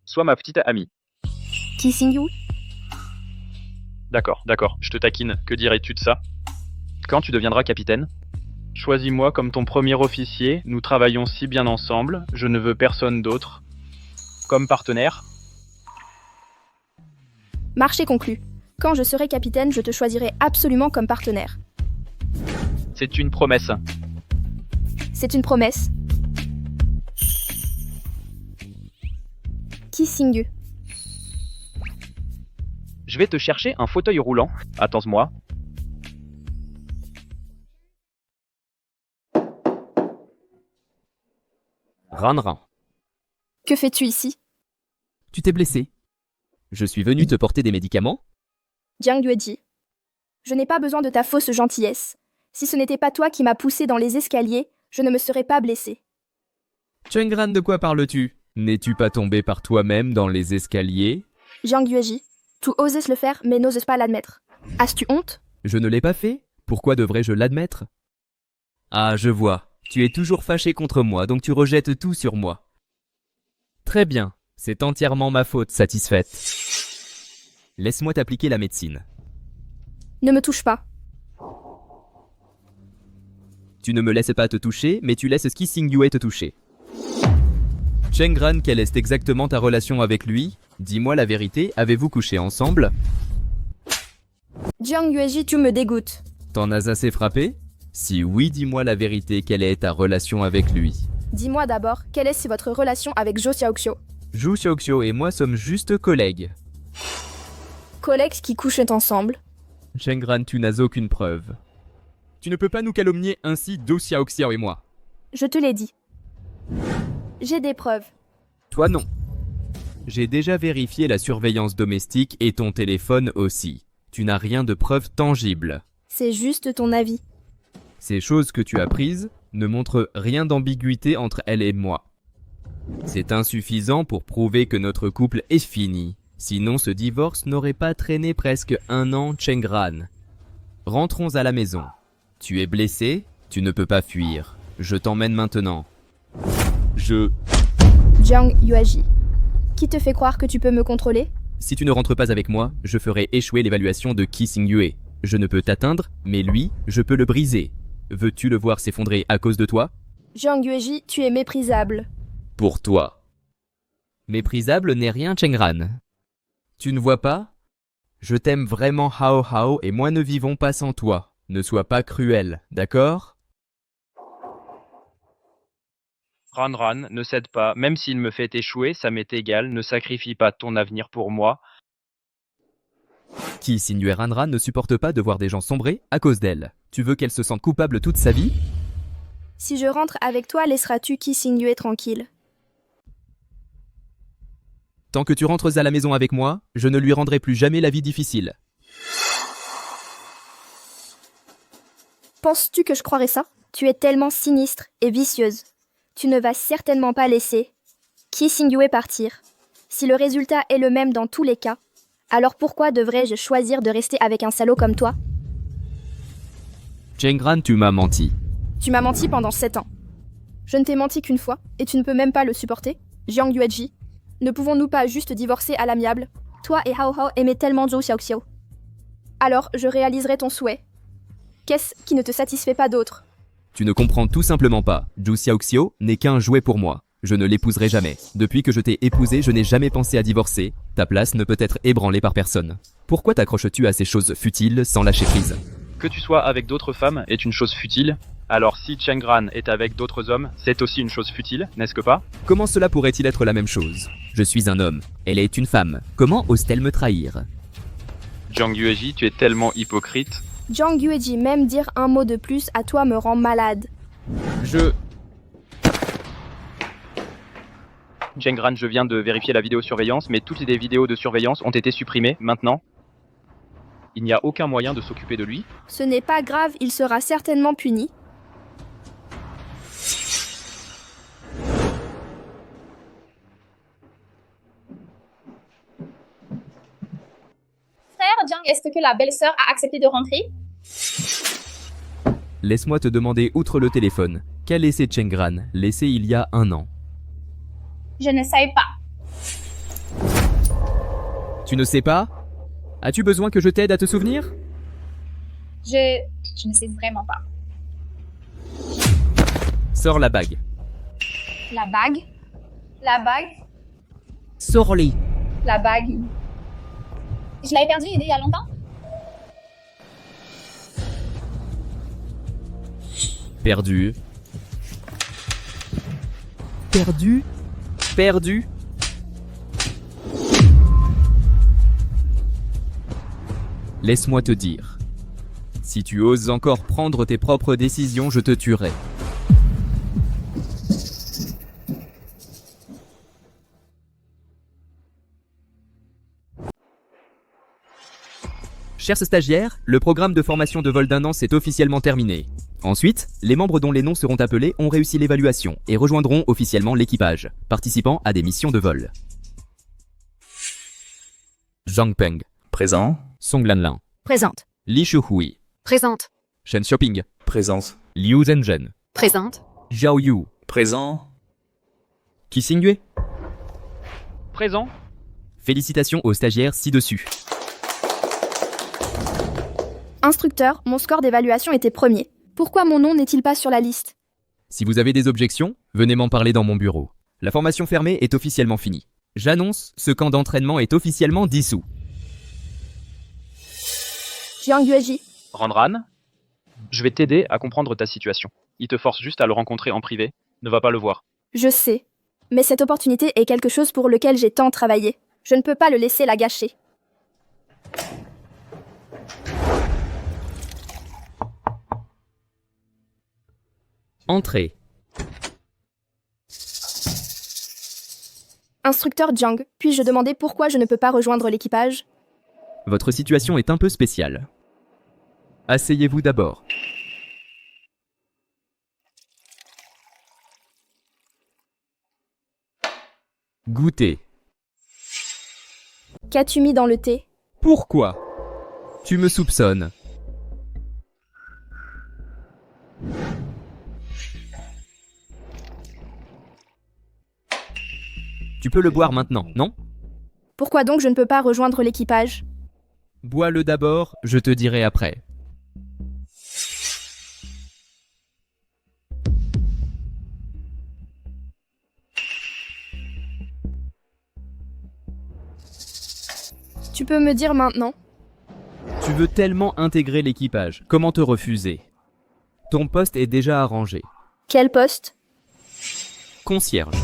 Sois ma petite amie. Qi Xingyue? D'accord, je te taquine. Que dirais-tu de ça? Quand tu deviendras capitaine? Choisis-moi comme ton premier officier, nous travaillons si bien ensemble, je ne veux personne d'autre. Comme partenaire? Marché conclu. Quand je serai capitaine, je te choisirai absolument comme partenaire. C'est une promesse. C'est une promesse. Qi Xingyue. Je vais te chercher un fauteuil roulant. Attends-moi. Ran. Que fais-tu ici? Tu t'es blessé. Je suis venu te porter des médicaments. Jiang Yueji. Je n'ai pas besoin de ta fausse gentillesse. Si ce n'était pas toi qui m'as poussé dans les escaliers, je ne me serais pas blessé. Chengran, de quoi parles-tu? N'es-tu pas tombé par toi-même dans les escaliers? Jiang Yueji, tu osais le faire mais n'oses pas l'admettre. As-tu honte? Je ne l'ai pas fait. Pourquoi devrais-je l'admettre? Ah, je vois. Tu es toujours fâché contre moi, donc tu rejettes tout sur moi. Très bien. C'est entièrement ma faute, satisfaite. Laisse-moi t'appliquer la médecine. Ne me touche pas. Tu ne me laisses pas te toucher, mais tu laisses Qi Xingyue te toucher. Chengran, quelle est exactement ta relation avec lui? Dis-moi la vérité, avez-vous couché ensemble? Jiang Yueji, tu me dégoûtes. T'en as assez frappé? Si oui, dis-moi la vérité, quelle est ta relation avec lui? Dis-moi d'abord, quelle est votre relation avec Zhou Xiaoxiu? Zhou Xiaoxiu et moi sommes juste collègues. Collègues qui couchent ensemble? Chengran, tu n'as aucune preuve. Tu ne peux pas nous calomnier ainsi, Zhou Xiaoxiu et moi. Je te l'ai dit. J'ai des preuves. Toi non. J'ai déjà vérifié la surveillance domestique et ton téléphone aussi. Tu n'as rien de preuve tangible. C'est juste ton avis. Ces choses que tu as prises ne montrent rien d'ambiguïté entre elle et moi. C'est insuffisant pour prouver que notre couple est fini. Sinon ce divorce n'aurait pas traîné presque 1 an, Chengran. Rentrons à la maison. Tu es blessé, tu ne peux pas fuir. Je t'emmène maintenant. Jiang Yueji, qui te fait croire que tu peux me contrôler? Si tu ne rentres pas avec moi, je ferai échouer l'évaluation de Qi Xingyue. Je ne peux t'atteindre, mais lui, je peux le briser. Veux-tu le voir s'effondrer à cause de toi? Jiang Yueji, tu es méprisable. Pour toi. Méprisable n'est rien, Chengran. Tu ne vois pas? Je t'aime vraiment, Hao Hao, et moi ne vivons pas sans toi. Ne sois pas cruel, d'accord? Ran, ne cède pas. Même s'il me fait échouer, ça m'est égal. Ne sacrifie pas ton avenir pour moi. Qui Xingyue Ranran ne supporte pas de voir des gens sombrer à cause d'elle. Tu veux qu'elle se sente coupable toute sa vie? Si je rentre avec toi, laisseras-tu Qi Xingyue tranquille? Tant que tu rentres à la maison avec moi, je ne lui rendrai plus jamais la vie difficile. Penses-tu que je croirais ça? Tu es tellement sinistre et vicieuse. Tu ne vas certainement pas laisser Qi Xingyue partir. Si le résultat est le même dans tous les cas, alors pourquoi devrais-je choisir de rester avec un salaud comme toi? Chengran, tu m'as menti. Tu m'as menti pendant 7 ans. Je ne t'ai menti qu'une fois, et tu ne peux même pas le supporter, Jiang Yueji. Ne pouvons-nous pas juste divorcer à l'amiable? Toi et Hao Hao aimaient tellement Zhou Xiaoxiao. Alors, je réaliserai ton souhait. Qu'est-ce qui ne te satisfait pas d'autre? Tu ne comprends tout simplement pas. Zhou Xiaoxiao n'est qu'un jouet pour moi. Je ne l'épouserai jamais. Depuis que je t'ai épousé, je n'ai jamais pensé à divorcer. Ta place ne peut être ébranlée par personne. Pourquoi t'accroches-tu à ces choses futiles sans lâcher prise? Que tu sois avec d'autres femmes est une chose futile. Alors si Chengran est avec d'autres hommes, c'est aussi une chose futile, n'est-ce que pas? Comment cela pourrait-il être la même chose? Je suis un homme. Elle est une femme. Comment ose-t-elle me trahir? Jiang Yueji, tu es tellement hypocrite. Jiang Yueji, même dire un mot de plus à toi me rend malade. Chengran, je viens de vérifier la vidéosurveillance, mais toutes les vidéos de surveillance ont été supprimées maintenant. Il n'y a aucun moyen de s'occuper de lui. Ce n'est pas grave, il sera certainement puni. Frère Jiang, est-ce que la belle-sœur a accepté de rentrer? Laisse-moi te demander outre le téléphone. Qu'a laissé Chengran, laissé il y a 1 an? Je ne savais pas. Tu ne sais pas? As-tu besoin que je t'aide à te souvenir? Je ne sais vraiment pas. Sors la bague. La bague? La bague? Sors-les. La bague. Je l'avais perdue il y a longtemps? Perdu. Perdu. Perdu. Laisse-moi te dire. Si tu oses encore prendre tes propres décisions, je te tuerai. Chers stagiaires, le programme de formation de vol d'1 an s'est officiellement terminé. Ensuite, les membres dont les noms seront appelés ont réussi l'évaluation et rejoindront officiellement l'équipage, participant à des missions de vol. Zhang Peng. Présent. Song Lanlin. Présente. Li Shuhui. Présente. Shen Xiaoping. Présence. Liu Zhenzhen. Présente. Zhao Yu. Présent. Qi Xingyue. Présent. Félicitations aux stagiaires ci-dessus. Instructeur, mon score d'évaluation était premier. Pourquoi mon nom n'est-il pas sur la liste? Si vous avez des objections, venez m'en parler dans mon bureau. La formation fermée est officiellement finie. J'annonce, ce camp d'entraînement est officiellement dissous. Jiang Yueji. Ran, je vais t'aider à comprendre ta situation. Il te force juste à le rencontrer en privé. Ne va pas le voir. Je sais. Mais cette opportunité est quelque chose pour lequel j'ai tant travaillé. Je ne peux pas le laisser la gâcher. Entrez. Instructeur Jiang, puis-je demander pourquoi je ne peux pas rejoindre l'équipage? Votre situation est un peu spéciale. Asseyez-vous d'abord. Goûtez. Qu'as-tu mis dans le thé? Pourquoi? Tu me soupçonnes. Tu peux le boire maintenant, non? Pourquoi donc je ne peux pas rejoindre l'équipage? Bois-le d'abord, je te dirai après. Tu peux me dire maintenant? Tu veux tellement intégrer l'équipage, comment te refuser? Ton poste est déjà arrangé. Quel poste? Concierge.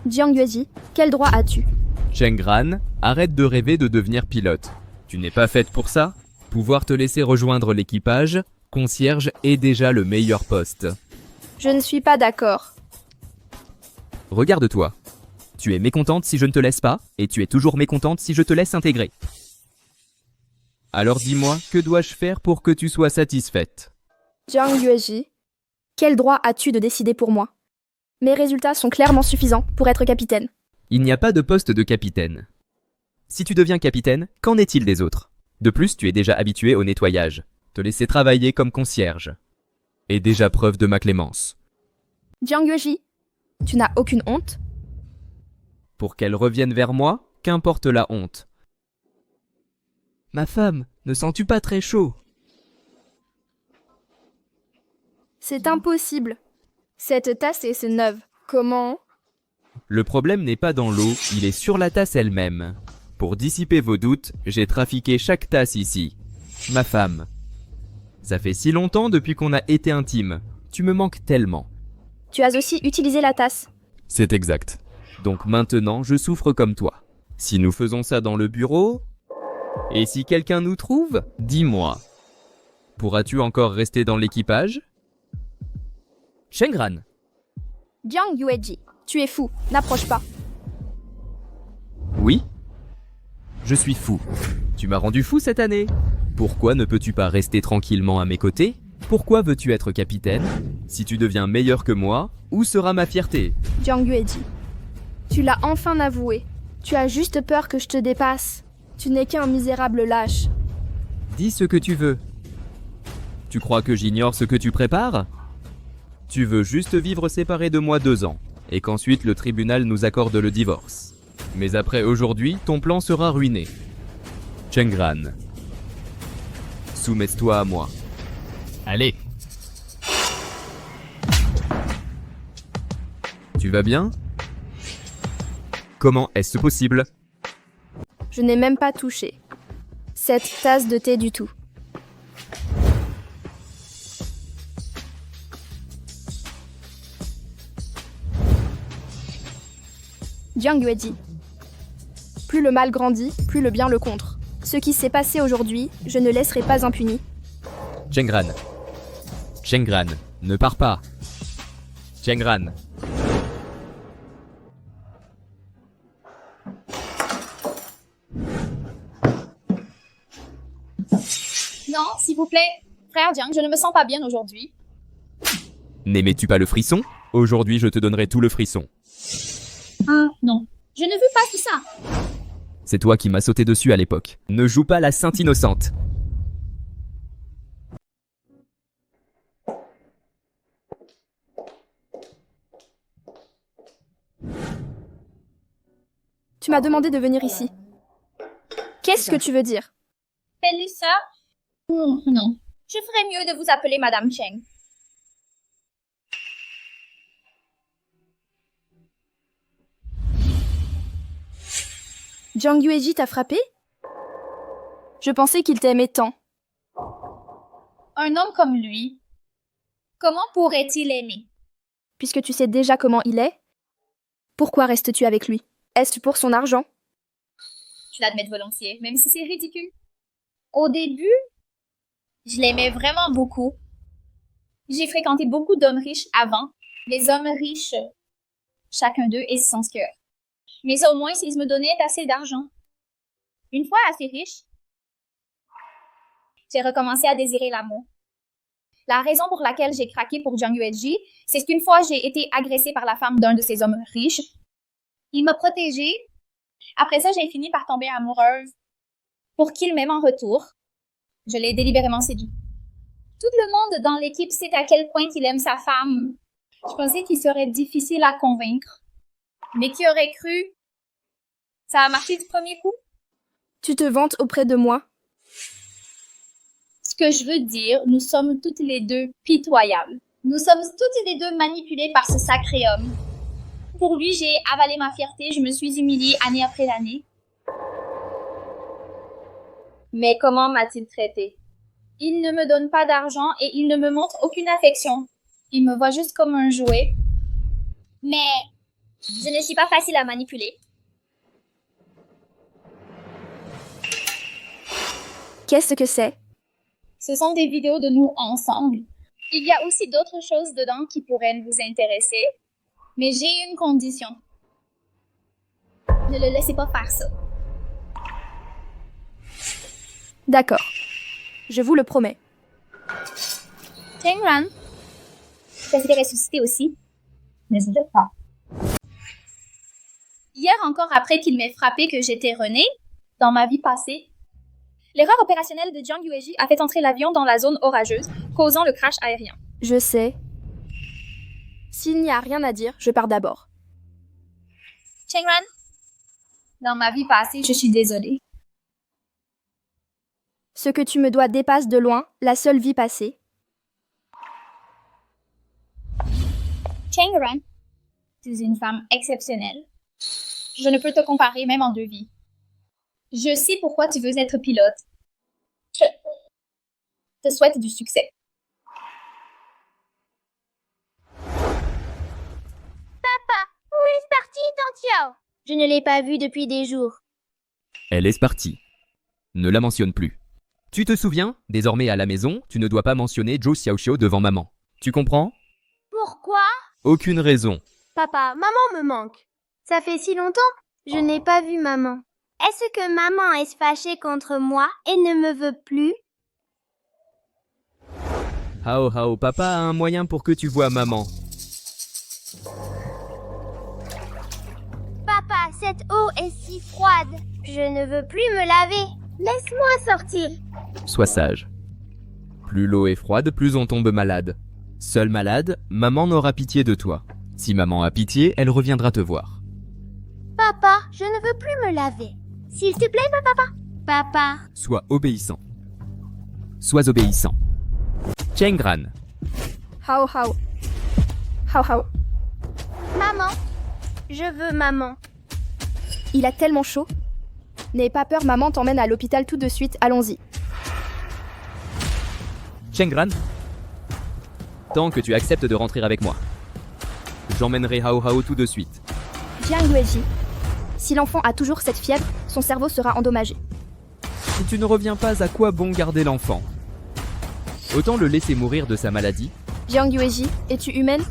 Jiang Yueji, quel droit as-tu? Cheng Gran, arrête de rêver de devenir pilote. Tu n'es pas faite pour ça? Pouvoir te laisser rejoindre l'équipage, concierge est déjà le meilleur poste. Je ne suis pas d'accord. Regarde-toi. Tu es mécontente si je ne te laisse pas, et tu es toujours mécontente si je te laisse intégrer. Alors dis-moi, que dois-je faire pour que tu sois satisfaite? Jiang Yueji, quel droit as-tu de décider pour moi? Mes résultats sont clairement suffisants pour être capitaine. Il n'y a pas de poste de capitaine. Si tu deviens capitaine, qu'en est-il des autres? De plus, tu es déjà habitué au nettoyage. Te laisser travailler comme concierge est déjà preuve de ma clémence. Jiang Yueji, tu n'as aucune honte? Pour qu'elle revienne vers moi, qu'importe la honte. Ma femme, ne sens-tu pas très chaud? C'est impossible. Cette tasse est neuve. Comment? Le problème n'est pas dans l'eau, il est sur la tasse elle-même. Pour dissiper vos doutes, j'ai trafiqué chaque tasse ici. Ma femme. Ça fait si longtemps depuis qu'on a été intimes. Tu me manques tellement. Tu as aussi utilisé la tasse. C'est exact. Donc maintenant, je souffre comme toi. Si nous faisons ça dans le bureau, et si quelqu'un nous trouve, dis-moi. Pourras-tu encore rester dans l'équipage? Cheng Gran. Jiang Yueji, tu es fou, n'approche pas. Oui? Je suis fou. Tu m'as rendu fou cette année. Pourquoi ne peux-tu pas rester tranquillement à mes côtés? Pourquoi veux-tu être capitaine? Si tu deviens meilleur que moi, où sera ma fierté? Jiang Yueji, tu l'as enfin avoué. Tu as juste peur que je te dépasse. Tu n'es qu'un misérable lâche. Dis ce que tu veux. Tu crois que j'ignore ce que tu prépares? Tu veux juste vivre séparé de moi 2 ans, et qu'ensuite le tribunal nous accorde le divorce. Mais après aujourd'hui, ton plan sera ruiné. Cheng Gran, soumets-toi à moi. Allez. Tu vas bien? Comment est-ce possible? Je n'ai même pas touché cette tasse de thé du tout. Jiang Yueji. Plus le mal grandit, plus le bien le contre. Ce qui s'est passé aujourd'hui, je ne laisserai pas impuni. Cheng Gran. Cheng Gran, ne pars pas. Cheng Gran. Non, s'il vous plaît. Frère Jiang, je ne me sens pas bien aujourd'hui. N'aimais-tu pas le frisson? Aujourd'hui, je te donnerai tout le frisson. Ah, non. Je ne veux pas tout ça. C'est toi qui m'as sauté dessus à l'époque. Ne joue pas la sainte innocente. Tu m'as demandé de venir ici. Qu'est-ce que tu veux dire? Félissa? Non. Je ferais mieux de vous appeler Madame Cheng. Jiang Yueji t'a frappé? Je pensais qu'il t'aimait tant. Un homme comme lui, comment pourrait-il aimer? Puisque tu sais déjà comment il est, pourquoi restes-tu avec lui? Est-ce pour son argent? Je l'admets volontiers, même si c'est ridicule. Au début, je l'aimais vraiment beaucoup. J'ai fréquenté beaucoup d'hommes riches avant. Les hommes riches, chacun d'eux est sans cœur. Mais au moins, s'ils me donnaient assez d'argent. Une fois assez riche, j'ai recommencé à désirer l'amour. La raison pour laquelle j'ai craqué pour Jiang Yueji, c'est qu'une fois j'ai été agressée par la femme d'un de ces hommes riches. Il m'a protégée. Après ça, j'ai fini par tomber amoureuse. Pour qu'il m'aime en retour, je l'ai délibérément séduit. Tout le monde dans l'équipe sait à quel point il aime sa femme. Je pensais qu'il serait difficile à convaincre. Mais qui aurait cru? Ça a marché du premier coup? Tu te vantes auprès de moi? Ce que je veux dire, nous sommes toutes les deux pitoyables. Nous sommes toutes les deux manipulées par ce sacré homme. Pour lui, j'ai avalé ma fierté, je me suis humiliée année après année. Mais comment m'a-t-il traité? Il ne me donne pas d'argent et il ne me montre aucune affection. Il me voit juste comme un jouet. Mais je ne suis pas facile à manipuler. Qu'est-ce que c'est? Ce sont des vidéos de nous ensemble. Il y a aussi d'autres choses dedans qui pourraient vous intéresser. Mais j'ai une condition. Ne le laissez pas faire ça. D'accord. Je vous le promets. Chengran, ça s'est ressuscité aussi. N'hésite pas. Hier encore, après qu'il m'ait frappé que j'étais René, dans ma vie passée, l'erreur opérationnelle de Jiang Yueji a fait entrer l'avion dans la zone orageuse, causant le crash aérien. Je sais. S'il n'y a rien à dire, je pars d'abord. Chengran, dans ma vie passée, je suis désolée. Ce que tu me dois dépasse de loin la seule vie passée. Chengran, tu es une femme exceptionnelle. Je ne peux te comparer même en 2 vies. Je sais pourquoi tu veux être pilote. Je te souhaite du succès. Papa, où est parti Tantiao? Je ne l'ai pas vu depuis des jours. Elle est partie. Ne la mentionne plus. Tu te souviens? Désormais à la maison, tu ne dois pas mentionner Zhou Xiaoxiao devant maman. Tu comprends? Pourquoi? Aucune raison. Papa, maman me manque. Ça fait si longtemps. Je n'ai pas vu maman. Est-ce que maman est fâchée contre moi et ne me veut plus? Hao Hao, papa a un moyen pour que tu vois maman. Papa, cette eau est si froide. Je ne veux plus me laver. Laisse-moi sortir. Sois sage. Plus l'eau est froide, plus on tombe malade. Seule malade, maman n'aura pitié de toi. Si maman a pitié, elle reviendra te voir. Papa, je ne veux plus me laver. S'il te plaît, papa. Papa. Sois obéissant. Sois obéissant. Chengran. Hao Hao. Hao Hao. Maman. Je veux maman. Il a tellement chaud. N'aie pas peur, maman t'emmène à l'hôpital tout de suite, allons-y. Chengran. Tant que tu acceptes de rentrer avec moi. J'emmènerai Hao Hao tout de suite. Jiang Yueji, si l'enfant a toujours cette fièvre, son cerveau sera endommagé. Si tu ne reviens pas, à quoi bon garder l'enfant? Autant le laisser mourir de sa maladie. Jiang Yueji, es-tu humaine?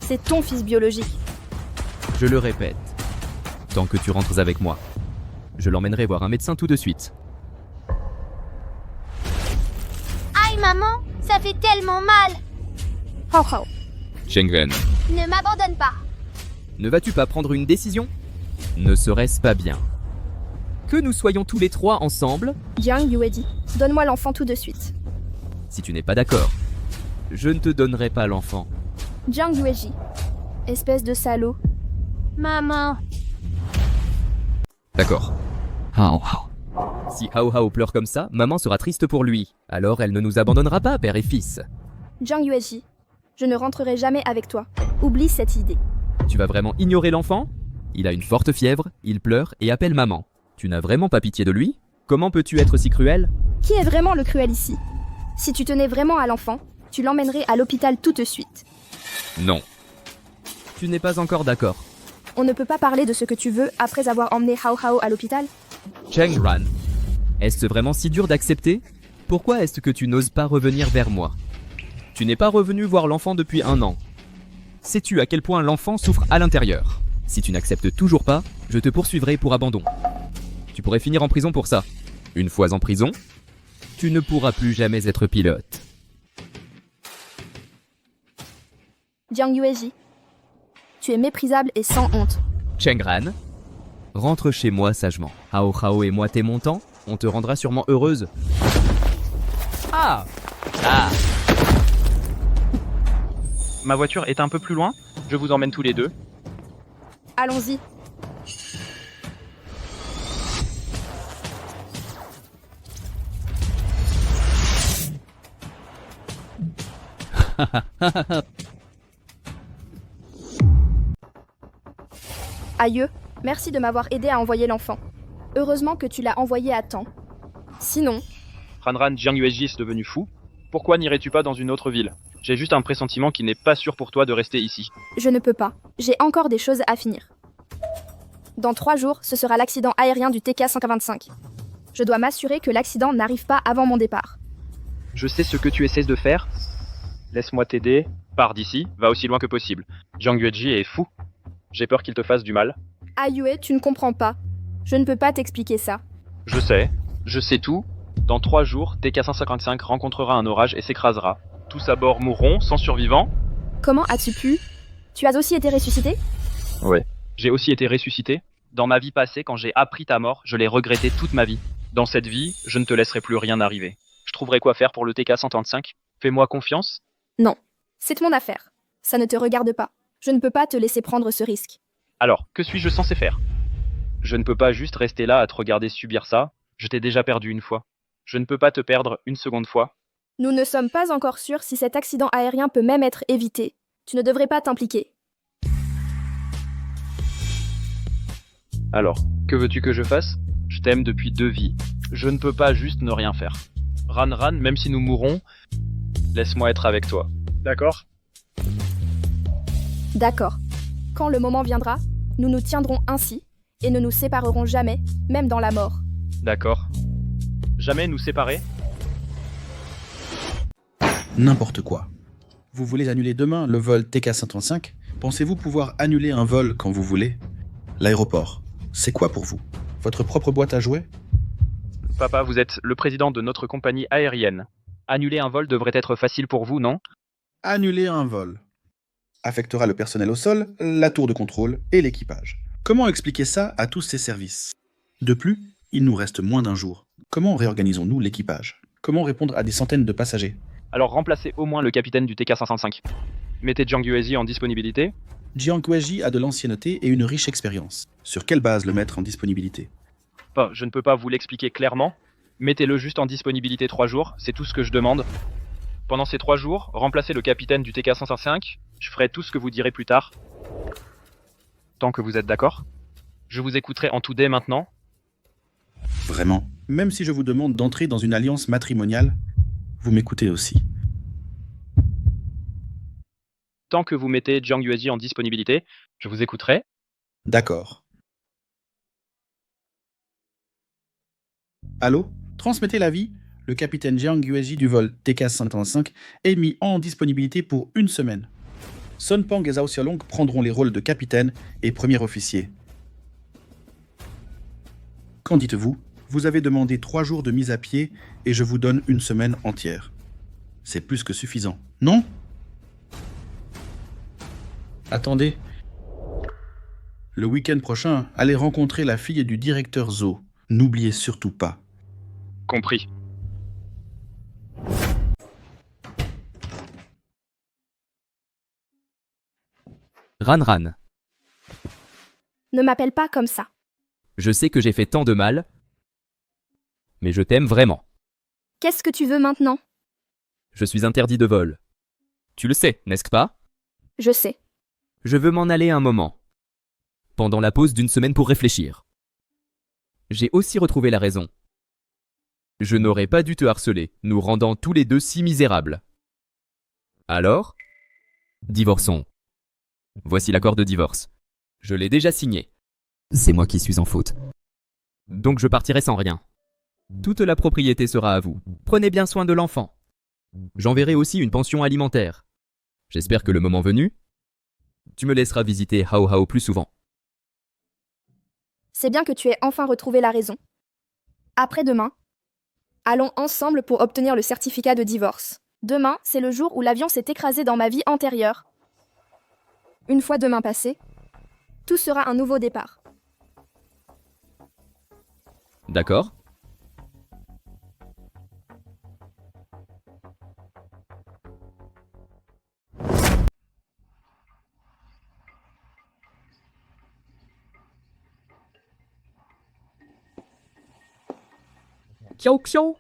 C'est ton fils biologique. Je le répète. Tant que tu rentres avec moi. Je l'emmènerai voir un médecin tout de suite. Aïe maman, ça fait tellement mal. Hao Hao. Chengran. Ne m'abandonne pas. Ne vas-tu pas prendre une décision? Ne serait-ce pas bien que nous soyons tous les 3 ensemble? Jiang Yueji, donne-moi l'enfant tout de suite. Si tu n'es pas d'accord, je ne te donnerai pas l'enfant. Jiang Yueji, espèce de salaud. Maman. D'accord. Hao Hao. Si Hao Hao pleure comme ça, maman sera triste pour lui. Alors elle ne nous abandonnera pas, père et fils. Jiang Yueji, je ne rentrerai jamais avec toi. Oublie cette idée. Tu vas vraiment ignorer l'enfant? Il a une forte fièvre, il pleure et appelle maman. Tu n'as vraiment pas pitié de lui? Comment peux-tu être si cruel? Qui est vraiment le cruel ici? Si tu tenais vraiment à l'enfant, tu l'emmènerais à l'hôpital tout de suite. Non. Tu n'es pas encore d'accord. On ne peut pas parler de ce que tu veux après avoir emmené Hao Hao à l'hôpital? Chengran, est-ce vraiment si dur d'accepter? Pourquoi est-ce que tu n'oses pas revenir vers moi? Tu n'es pas revenu voir l'enfant depuis 1 an. Sais-tu à quel point l'enfant souffre à l'intérieur? Si tu n'acceptes toujours pas, je te poursuivrai pour abandon. Tu pourrais finir en prison pour ça. Une fois en prison, tu ne pourras plus jamais être pilote. Jiang Yueji, tu es méprisable et sans honte. Chengran, rentre chez moi sagement. Hao Hao et moi t'aimons tant, on te rendra sûrement heureuse. Ah! Ah! Ma voiture est un peu plus loin, je vous emmène tous les 2. Allons-y. Aïe, merci de m'avoir aidé à envoyer l'enfant. Heureusement que tu l'as envoyé à temps. Sinon, Ranran Jiang Yueji est devenu fou. Pourquoi n'irais-tu pas dans une autre ville? J'ai juste un pressentiment qu'il n'est pas sûr pour toi de rester ici. je ne peux pas. J'ai encore des choses à finir. Dans 3 jours, ce sera l'accident aérien du TK-125. Je dois m'assurer que l'accident n'arrive pas avant mon départ. Je sais ce que tu essaies de faire. Laisse-moi t'aider. Pars d'ici, va aussi loin que possible. Jiang Yueji est fou. J'ai peur qu'il te fasse du mal. Aïe, tu ne comprends pas. Je ne peux pas t'expliquer ça. Je sais tout. Dans 3 jours, TK-155 rencontrera un orage et s'écrasera. Tous à bord mourront, sans survivants. Comment as-tu pu? Tu as aussi été ressuscité? Ouais. J'ai aussi été ressuscité. Dans ma vie passée, quand j'ai appris ta mort, je l'ai regretté toute ma vie. Dans cette vie, je ne te laisserai plus rien arriver. Je trouverai quoi faire pour le TK-135. Fais-moi confiance. Non. C'est mon affaire. Ça ne te regarde pas. Je ne peux pas te laisser prendre ce risque. Alors, que suis-je censé faire? Je ne peux pas juste rester là à te regarder subir ça. Je t'ai déjà perdu une fois. Je ne peux pas te perdre une seconde fois. Nous ne sommes pas encore sûrs si cet accident aérien peut même être évité. Tu ne devrais pas t'impliquer. Alors, que veux-tu que je fasse? Je t'aime depuis 2 vies. Je ne peux pas juste ne rien faire. Ranran, même si nous mourrons, laisse-moi être avec toi. D'accord? D'accord. Quand le moment viendra, nous nous tiendrons ainsi et ne nous séparerons jamais, même dans la mort. D'accord. Jamais nous séparer? N'importe quoi. Vous voulez annuler demain le vol TK-135? Pensez-vous pouvoir annuler un vol quand vous voulez? L'aéroport, c'est quoi pour vous? Votre propre boîte à jouets? Papa, vous êtes le président de notre compagnie aérienne. Annuler un vol devrait être facile pour vous, non? Annuler un vol affectera le personnel au sol, la tour de contrôle et l'équipage. Comment expliquer ça à tous ces services? De plus, il nous reste moins d'1 jour. Comment réorganisons-nous l'équipage? Comment répondre à des centaines de passagers? Alors remplacez au moins le capitaine du TK-505. Mettez Jiang Yueji en disponibilité. Jiang Yueji a de l'ancienneté et une riche expérience. Sur quelle base le mettre en disponibilité? Je ne peux pas vous l'expliquer clairement. Mettez-le juste en disponibilité 3 jours, c'est tout ce que je demande. Pendant ces 3 jours, remplacez le capitaine du TK-105. Je ferai tout ce que vous direz plus tard. Tant que vous êtes d'accord. Je vous écouterai en tout dès maintenant. Vraiment? Même si je vous demande d'entrer dans une alliance matrimoniale, vous m'écoutez aussi. Tant que vous mettez Jiang Yueji en disponibilité, je vous écouterai. D'accord. Allô? Transmettez l'avis. Le capitaine Jiang Yueji du vol TK-155 est mis en disponibilité pour 1 semaine. Son Pang et Zhao Xiaolong prendront les rôles de capitaine et premier officier. Qu'en dites-vous? Vous avez demandé 3 jours de mise à pied et je vous donne 1 semaine entière. C'est plus que suffisant, non? Attendez. Le week-end prochain, allez rencontrer la fille du directeur Zhou. N'oubliez surtout pas. Compris. Ranran, Ne m'appelle pas comme ça. je sais que j'ai fait tant de mal, mais je t'aime vraiment. Qu'est-ce que tu veux maintenant? Je suis interdit de vol. Tu le sais, n'est-ce pas? Je sais. Je veux m'en aller un moment. Pendant la pause d'1 semaine pour réfléchir. J'ai aussi retrouvé la raison. Je n'aurais pas dû te harceler, nous rendant tous les deux si misérables. Alors? Divorçons. Voici l'accord de divorce. Je l'ai déjà signé. C'est moi qui suis en faute. Donc je partirai sans rien. Toute la propriété sera à vous. Prenez bien soin de l'enfant. J'enverrai aussi une pension alimentaire. J'espère que le moment venu, tu me laisseras visiter Hao Hao plus souvent. C'est bien que tu aies enfin retrouvé la raison. Après-demain, allons ensemble pour obtenir le certificat de divorce. Demain, c'est le jour où l'avion s'est écrasé dans ma vie antérieure. Une fois demain passé, tout sera un nouveau départ. D'accord? Kiao Kiao.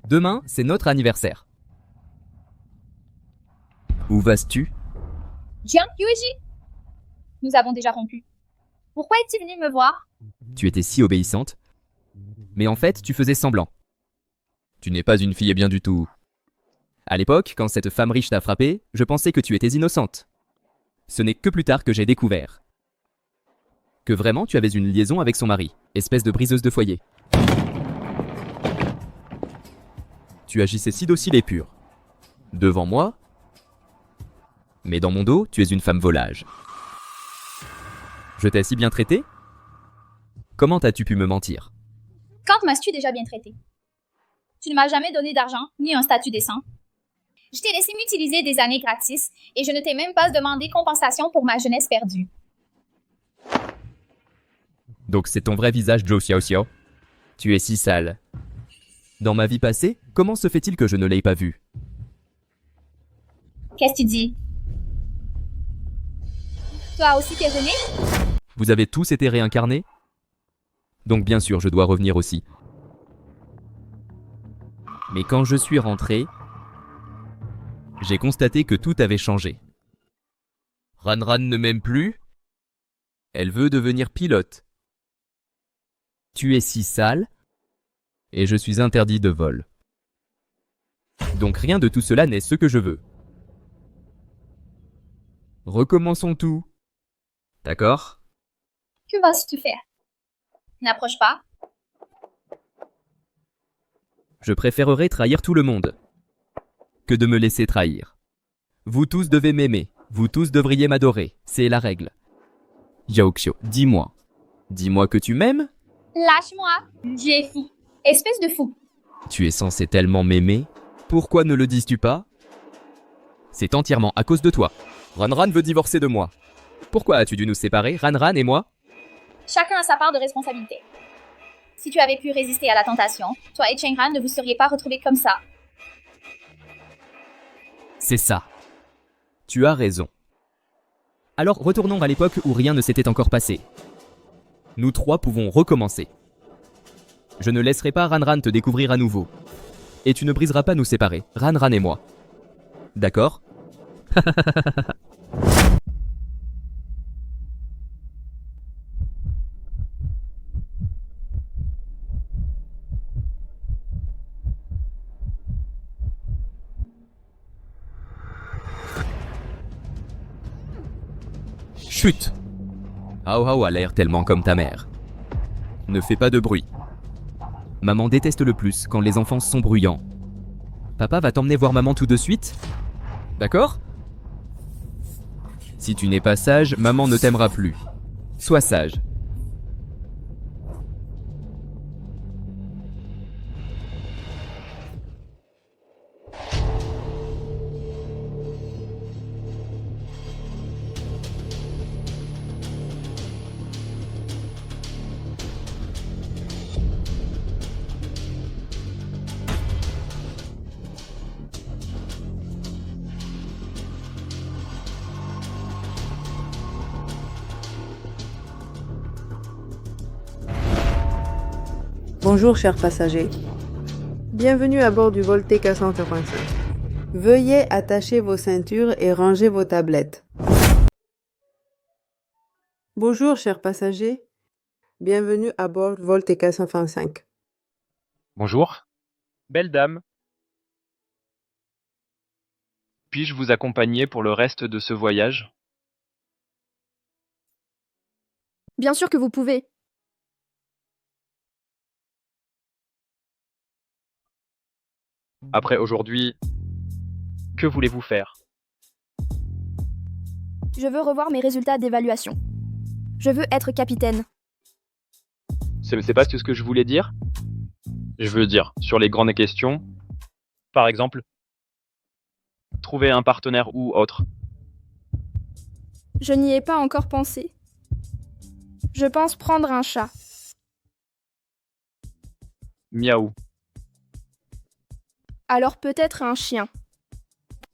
Demain, c'est notre anniversaire. Où vas-tu? Jiang Yuji, nous avons déjà rompu. Pourquoi es-tu venu me voir? Tu étais si obéissante. Mais en fait, tu faisais semblant. Tu n'es pas une fille bien du tout. À l'époque, quand cette femme riche t'a frappé, je pensais que tu étais innocente. Ce n'est que plus tard que j'ai découvert que vraiment tu avais une liaison avec son mari, espèce de briseuse de foyer. Tu agissais si docile et pure. Devant moi, mais dans mon dos, tu es une femme volage. Je t'ai si bien traité? Comment as-tu pu me mentir? Quand m'as-tu déjà bien traité? Tu ne m'as jamais donné d'argent, ni un statut décent. Je t'ai laissé m'utiliser des années gratis, et je ne t'ai même pas demandé compensation pour ma jeunesse perdue. Donc c'est ton vrai visage, Zhou Xiaoxiao. Tu es si sale. Dans ma vie passée, comment se fait-il que je ne l'ai pas vu? Qu'est-ce que tu dis? Toi aussi t'es rené? Vous avez tous été réincarnés? Donc bien sûr, je dois revenir aussi. Mais quand je suis rentré, j'ai constaté que tout avait changé. Ranran ne m'aime plus. Elle veut devenir pilote. Tu es si sale. Et je suis interdit de vol. Donc rien de tout cela n'est ce que je veux. Recommençons tout. D'accord? Que vas-tu faire? N'approche pas. Je préférerais trahir tout le monde que de me laisser trahir. Vous tous devez m'aimer. Vous tous devriez m'adorer. C'est la règle. Yaoxiu, dis-moi. Dis-moi que tu m'aimes? Lâche-moi. Tu es fou. Espèce de fou. Tu es censé tellement m'aimer. Pourquoi ne le dis-tu pas? C'est entièrement à cause de toi. Ranran veut divorcer de moi. Pourquoi as-tu dû nous séparer, Ranran et moi? Chacun a sa part de responsabilité. Si tu avais pu résister à la tentation, toi et Chengran ne vous seriez pas retrouvés comme ça. C'est ça. Tu as raison. Alors retournons à l'époque où rien ne s'était encore passé. Nous trois pouvons recommencer. Je ne laisserai pas Ranran te découvrir à nouveau. Et tu ne briseras pas nous séparer, Ranran et moi. D'accord? Chut! Hao Hao a l'air tellement comme ta mère. Ne fais pas de bruit. Maman déteste le plus quand les enfants sont bruyants. Papa va t'emmener voir maman tout de suite? D'accord? Si tu n'es pas sage, maman ne t'aimera plus. Sois sage. Bonjour chers passagers. Bienvenue à bord du vol TK-185. Veuillez attacher vos ceintures et ranger vos tablettes. Bonjour chers passagers. Bienvenue à bord du vol TK-125. Bonjour. Belle dame. Puis-je vous accompagner pour le reste de ce voyage? Bien sûr que vous pouvez. Après aujourd'hui, que voulez-vous faire? Je veux revoir mes résultats d'évaluation. Je veux être capitaine. C'est pas ce que je voulais dire? Je veux dire, sur les grandes questions, par exemple, trouver un partenaire ou autre. Je n'y ai pas encore pensé. Je pense prendre un chat. Miaou. Alors peut-être un chien.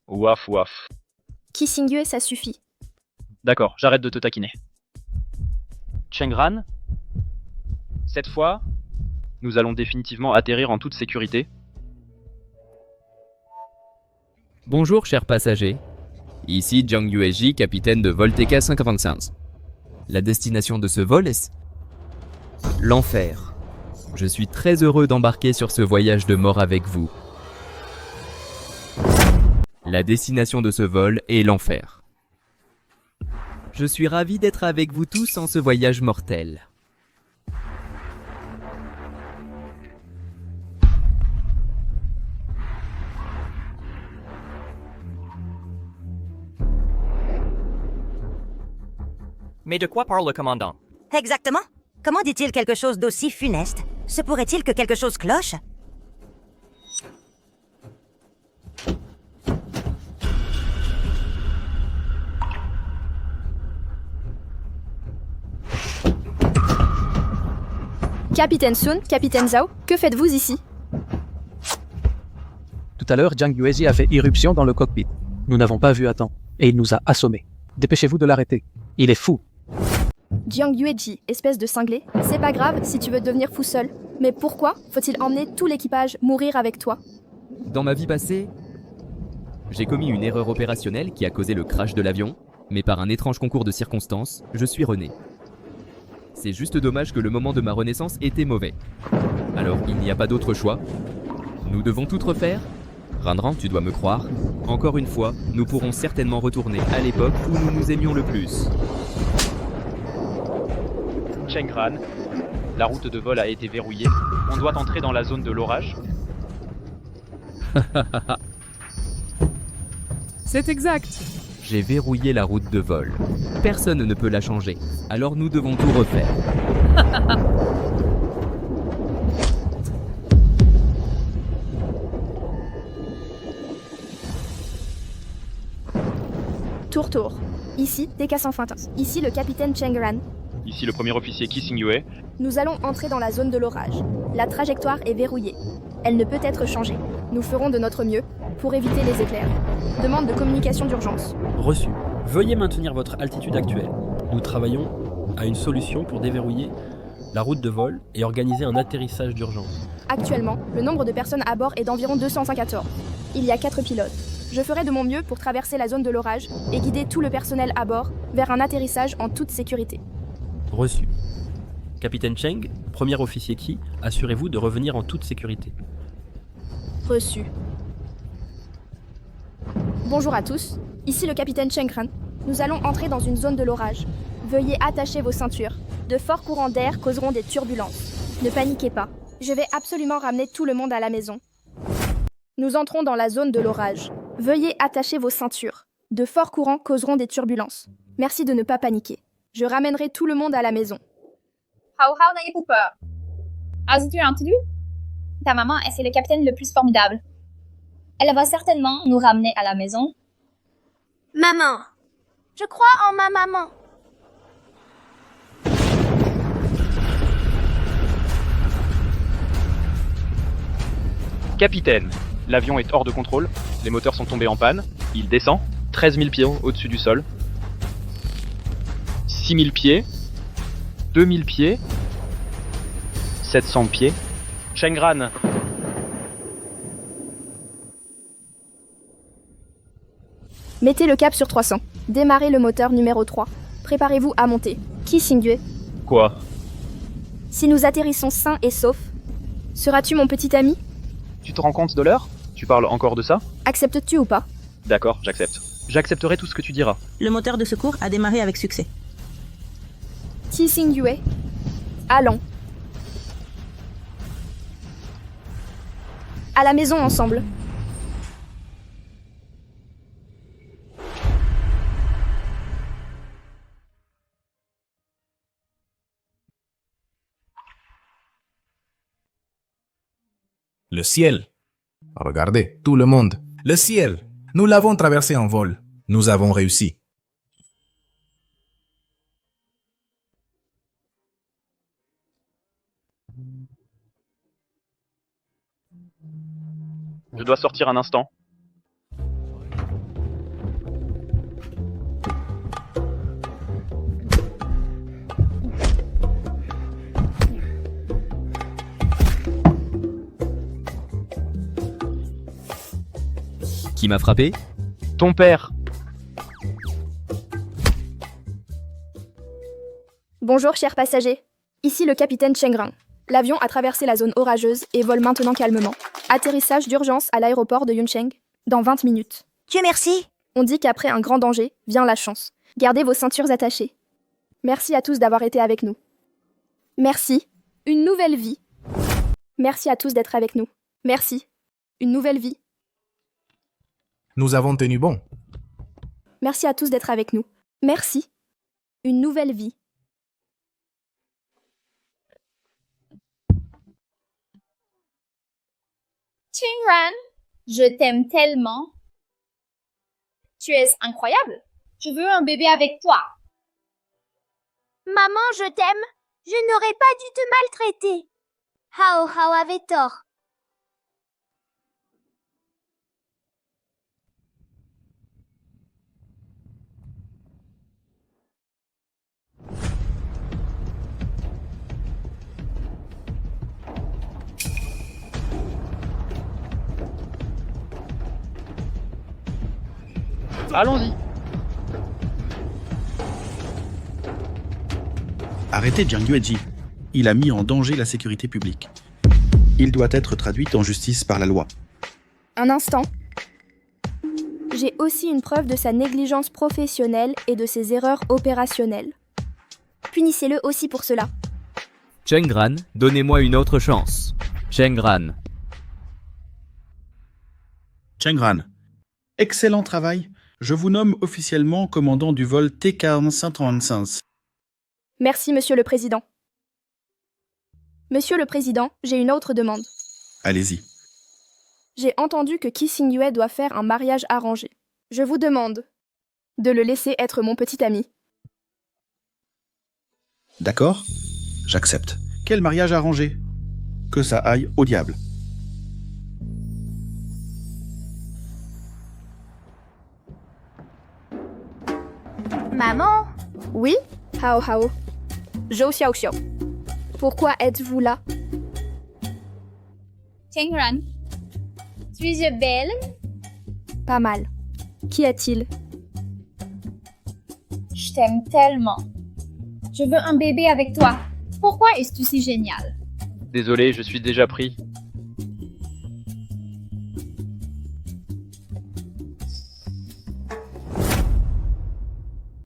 Waf waf. Kissingue, ça suffit. D'accord, j'arrête de te taquiner. Chengran, cette fois, nous allons définitivement atterrir en toute sécurité. Bonjour chers passagers. Ici Jiang Yueji, capitaine de vol TK-525. La destination de ce vol est l'enfer. Je suis très heureux d'embarquer sur ce voyage de mort avec vous. La destination de ce vol est l'enfer. Je suis ravi d'être avec vous tous en ce voyage mortel. Mais de quoi parle le commandant? Exactement. Comment dit-il quelque chose d'aussi funeste? Se pourrait-il que quelque chose cloche? Capitaine Sun, Capitaine Zhao, que faites-vous ici? Tout à l'heure, Jiang Yueji a fait irruption dans le cockpit. Nous n'avons pas vu à temps, et il nous a assommés. Dépêchez-vous de l'arrêter. Il est fou. Jiang Yueji, espèce de cinglé, c'est pas grave si tu veux devenir fou seul. Mais pourquoi faut-il emmener tout l'équipage mourir avec toi? Dans ma vie passée, j'ai commis une erreur opérationnelle qui a causé le crash de l'avion, mais par un étrange concours de circonstances, je suis rené. C'est juste dommage que le moment de ma renaissance était mauvais. Alors il n'y a pas d'autre choix. Nous devons tout refaire. Randran, tu dois me croire. Encore une fois, nous pourrons certainement retourner à l'époque où nous nous aimions le plus. Cheng Gran, la route de vol a été verrouillée. On doit entrer dans la zone de l'orage. C'est exact. J'ai verrouillé la route de vol. Personne ne peut la changer. Alors nous devons tout refaire. Tour. Ici, TK-125. Ici, le capitaine Cheng Gran. Ici le premier officier Ki Xingyue. Nous allons entrer dans la zone de l'orage. La trajectoire est verrouillée. Elle ne peut être changée. Nous ferons de notre mieux pour éviter les éclairs. Demande de communication d'urgence. Reçu. Veuillez maintenir votre altitude actuelle. Nous travaillons à une solution pour déverrouiller la route de vol et organiser un atterrissage d'urgence. Actuellement, le nombre de personnes à bord est d'environ 214. Il y a 4 pilotes. Je ferai de mon mieux pour traverser la zone de l'orage et guider tout le personnel à bord vers un atterrissage en toute sécurité. Reçu. Capitaine Cheng, premier officier Ki, assurez-vous de revenir en toute sécurité. Reçu. Bonjour à tous, ici le capitaine Cheng Gran. Nous allons entrer dans une zone de l'orage. Veuillez attacher vos ceintures. De forts courants d'air causeront des turbulences. Ne paniquez pas. Je vais absolument ramener tout le monde à la maison. Nous entrons dans la zone de l'orage. Veuillez attacher vos ceintures. De forts courants causeront des turbulences. Merci de ne pas paniquer. Je ramènerai tout le monde à la maison. Hao Hao, n'ayez pas peur. As-tu entendu? Ta maman, c'est le capitaine le plus formidable. Elle va certainement nous ramener à la maison. Maman. Je crois en ma maman. Capitaine, l'avion est hors de contrôle. Les moteurs sont tombés en panne. Il descend. 13 000 pieds au-dessus du sol. 6 000 pieds. 2 000 pieds. 700 pieds. Cheng Gran. Mettez le cap sur 300. Démarrez le moteur numéro 3. Préparez-vous à monter. Ki Xingyue. Quoi? Si nous atterrissons sains et saufs, seras-tu mon petit ami? Tu te rends compte de l'heure? Tu parles encore de ça? Acceptes-tu ou pas? D'accord, j'accepte. J'accepterai tout ce que tu diras. Le moteur de secours a démarré avec succès. Ki Xingyue. Allons. À la maison ensemble. Le ciel. Regardez, tout le monde. Le ciel. Nous l'avons traversé en vol. Nous avons réussi. Je dois sortir un instant. Qui m'a frappé? Ton père. Bonjour, chers passagers. Ici le capitaine Chengran. L'avion a traversé la zone orageuse et vole maintenant calmement. Atterrissage d'urgence à l'aéroport de Yuncheng dans 20 minutes. Dieu merci. On dit qu'après un grand danger, vient la chance. Gardez vos ceintures attachées. Merci à tous d'avoir été avec nous. Merci. Une nouvelle vie. Merci à tous d'être avec nous. Merci. Une nouvelle vie. Nous avons tenu bon. Merci à tous d'être avec nous. Merci. Une nouvelle vie. Chingran, je t'aime tellement. Tu es incroyable. Je veux un bébé avec toi. Maman, je t'aime. Je n'aurais pas dû te maltraiter. Hao Hao avait tort. Allons-y. Arrêtez Jiang Yueji. Il a mis en danger la sécurité publique. Il doit être traduit en justice par la loi. Un instant. J'ai aussi une preuve de sa négligence professionnelle et de ses erreurs opérationnelles. Punissez-le aussi pour cela. Chengran, donnez-moi une autre chance. Chengran. Chengran, excellent travail. Je vous nomme officiellement commandant du vol T-4535. Merci, Monsieur le Président. Monsieur le Président, j'ai une autre demande. Allez-y. J'ai entendu que Qi Xingyue doit faire un mariage arrangé. Je vous demande de le laisser être mon petit ami. D'accord? J'accepte. Quel mariage arrangé? Que ça aille au diable. Maman? Oui, Hao Hao. Zhou Xiaoxiao. Pourquoi êtes-vous là? Chengran, suis-je belle? Pas mal. Qu'y a-t-il? Je t'aime tellement. Je veux un bébé avec toi. Pourquoi es-tu si génial? Désolé, je suis déjà pris.